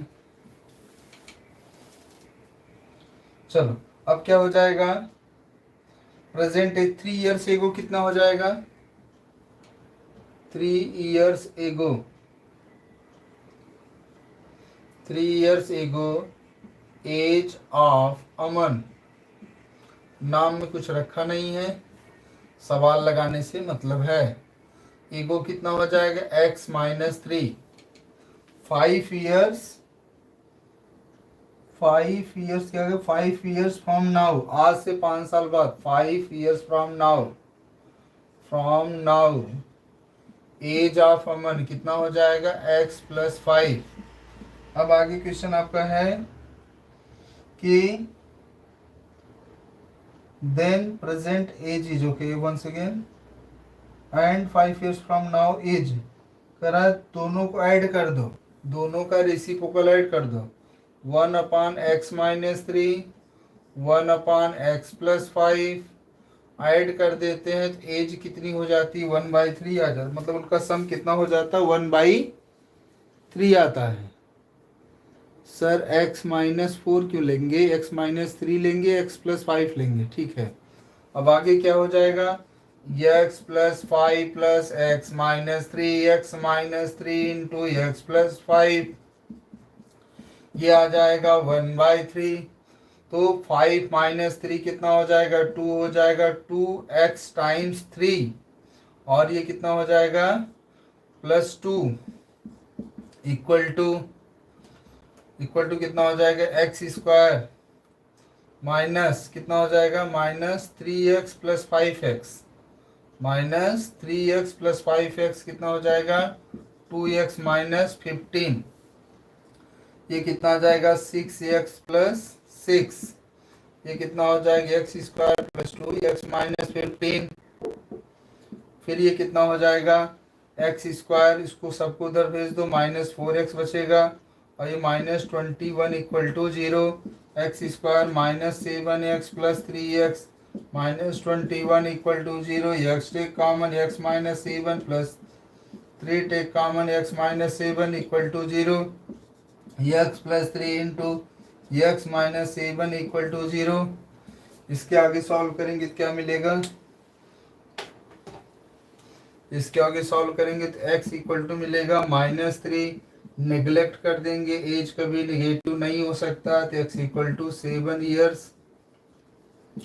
चलो अब क्या हो जाएगा, प्रेजेंट एज 3 years एगो कितना हो जाएगा, 3 years एगो 3 years ago एज ऑफ अमन। नाम में कुछ रखा नहीं है, सवाल लगाने से मतलब है। ईगो कितना हो जाएगा x माइनस 3। 5 years, 5 years क्या है, 5 years फ्रॉम नाउ, आज से 5 साल बाद, 5 years from now age of Aman कितना हो जाएगा x प्लस 5। अब आगे क्वेश्चन आपका है कि then present age is okay once again and 5 years from now age करा, दोनों को ऐड कर दो, दोनों का रेसिप्रोकल ऐड कर दो। 1 अपान एक्स माइनस 3, 1 अपान एक्स प्लस 5 ऐड कर देते हैं तो एज कितनी हो जाती है 1/3 आ जाता, मतलब उनका सम कितना हो जाता है 1/3 आता है। सर x माइनस 4 क्यों लेंगे, x माइनस 3 लेंगे, x प्लस 5 लेंगे, ठीक है। अब आगे क्या हो जाएगा, x plus 5 plus x minus 3, x minus 3 into x plus 5, ये आ जाएगा 1/3। तो 5 माइनस 3 कितना हो जाएगा 2 हो जाएगा, 2x टाइम्स 3 और ये कितना हो जाएगा प्लस 2 इक्वल टू कितना हो जाएगा एक्स स्क्वायर माइनस कितना हो जाएगा minus 3x plus 5x, minus 3x plus 5x कितना हो जाएगा 2x माइनस 15, ये कितना आ जाएगा 6x प्लस 6, ये कितना हो जाएगा x square plus 2x minus 15, फिर ये कितना हो जाएगा एक्स स्क्वायर, इसको सबको उधर भेज दो, माइनस 4x बचेगा और ये minus 21 equal to 0, x square minus 7x plus 3x minus 21 equal to 0, x take common x minus 7 plus 3 take common x minus 7 equal to 0, x plus 3 into x minus 7 equal to 0। इसके आगे solve करेंगे तो क्या मिलेगा, इसके आगे solve करेंगे तो x इक्वल टू मिलेगा -3, नेग्लेक्ट कर देंगे, एज कभी नेगेटिव नहीं हो सकता, तो x equal to 7 years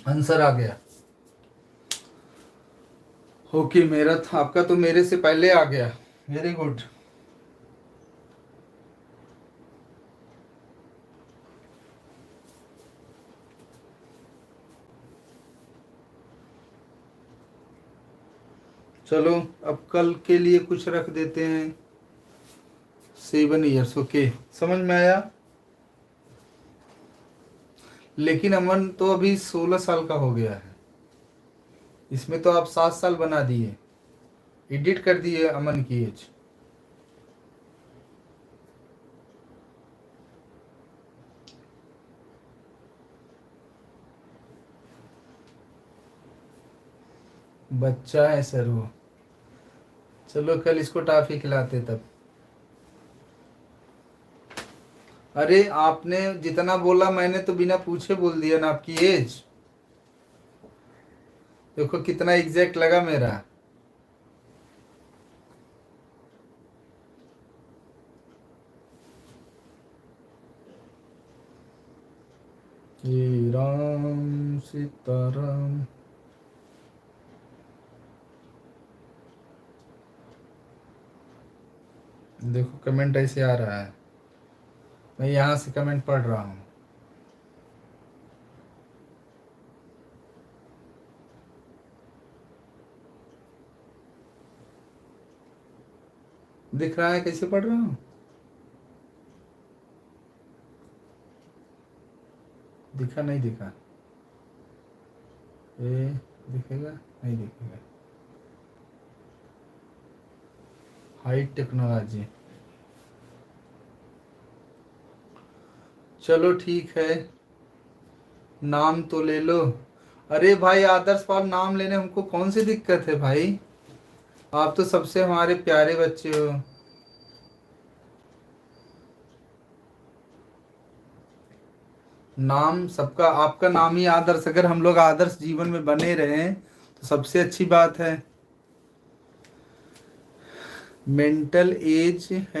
answer आ गया। ओके मेरा था, आपका तो मेरे से पहले आ गया, वेरी गुड। चलो अब कल के लिए कुछ रख देते हैं 7 years, ओके समझ में आया। लेकिन अमन तो अभी 16 साल का हो गया है, इसमें तो आप 7 साल बना दिए, एडिट कर दिए अमन की एज। बच्चा है सर वो, चलो कल इसको टॉफी खिलाते तब। अरे आपने जितना बोला मैंने तो बिना पूछे बोल दिया ना आपकी एज, देखो कितना एग्जैक्ट लगा मेरा। ये राम सीताराम, देखो कमेंट ऐसे आ रहा है, मैं यहाँ से कमेंट पढ़ रहा हूँ। दिख रहा है कैसे पढ़ रहा हूँ, दिखा नहीं दिखा, ये दिखेगा नहीं दिखेगा, हाई टेक्नोलॉजी। चलो ठीक है, नाम तो ले लो। अरे भाई आदर्श पाल नाम लेने हमको कौन सी दिक्कत है भाई, आप तो सबसे हमारे प्यारे बच्चे हो। नाम सबका, आपका नाम ही आदर्श, अगर हम लोग आदर्श जीवन में बने रहें तो सबसे अच्छी बात है। मेंटल एज है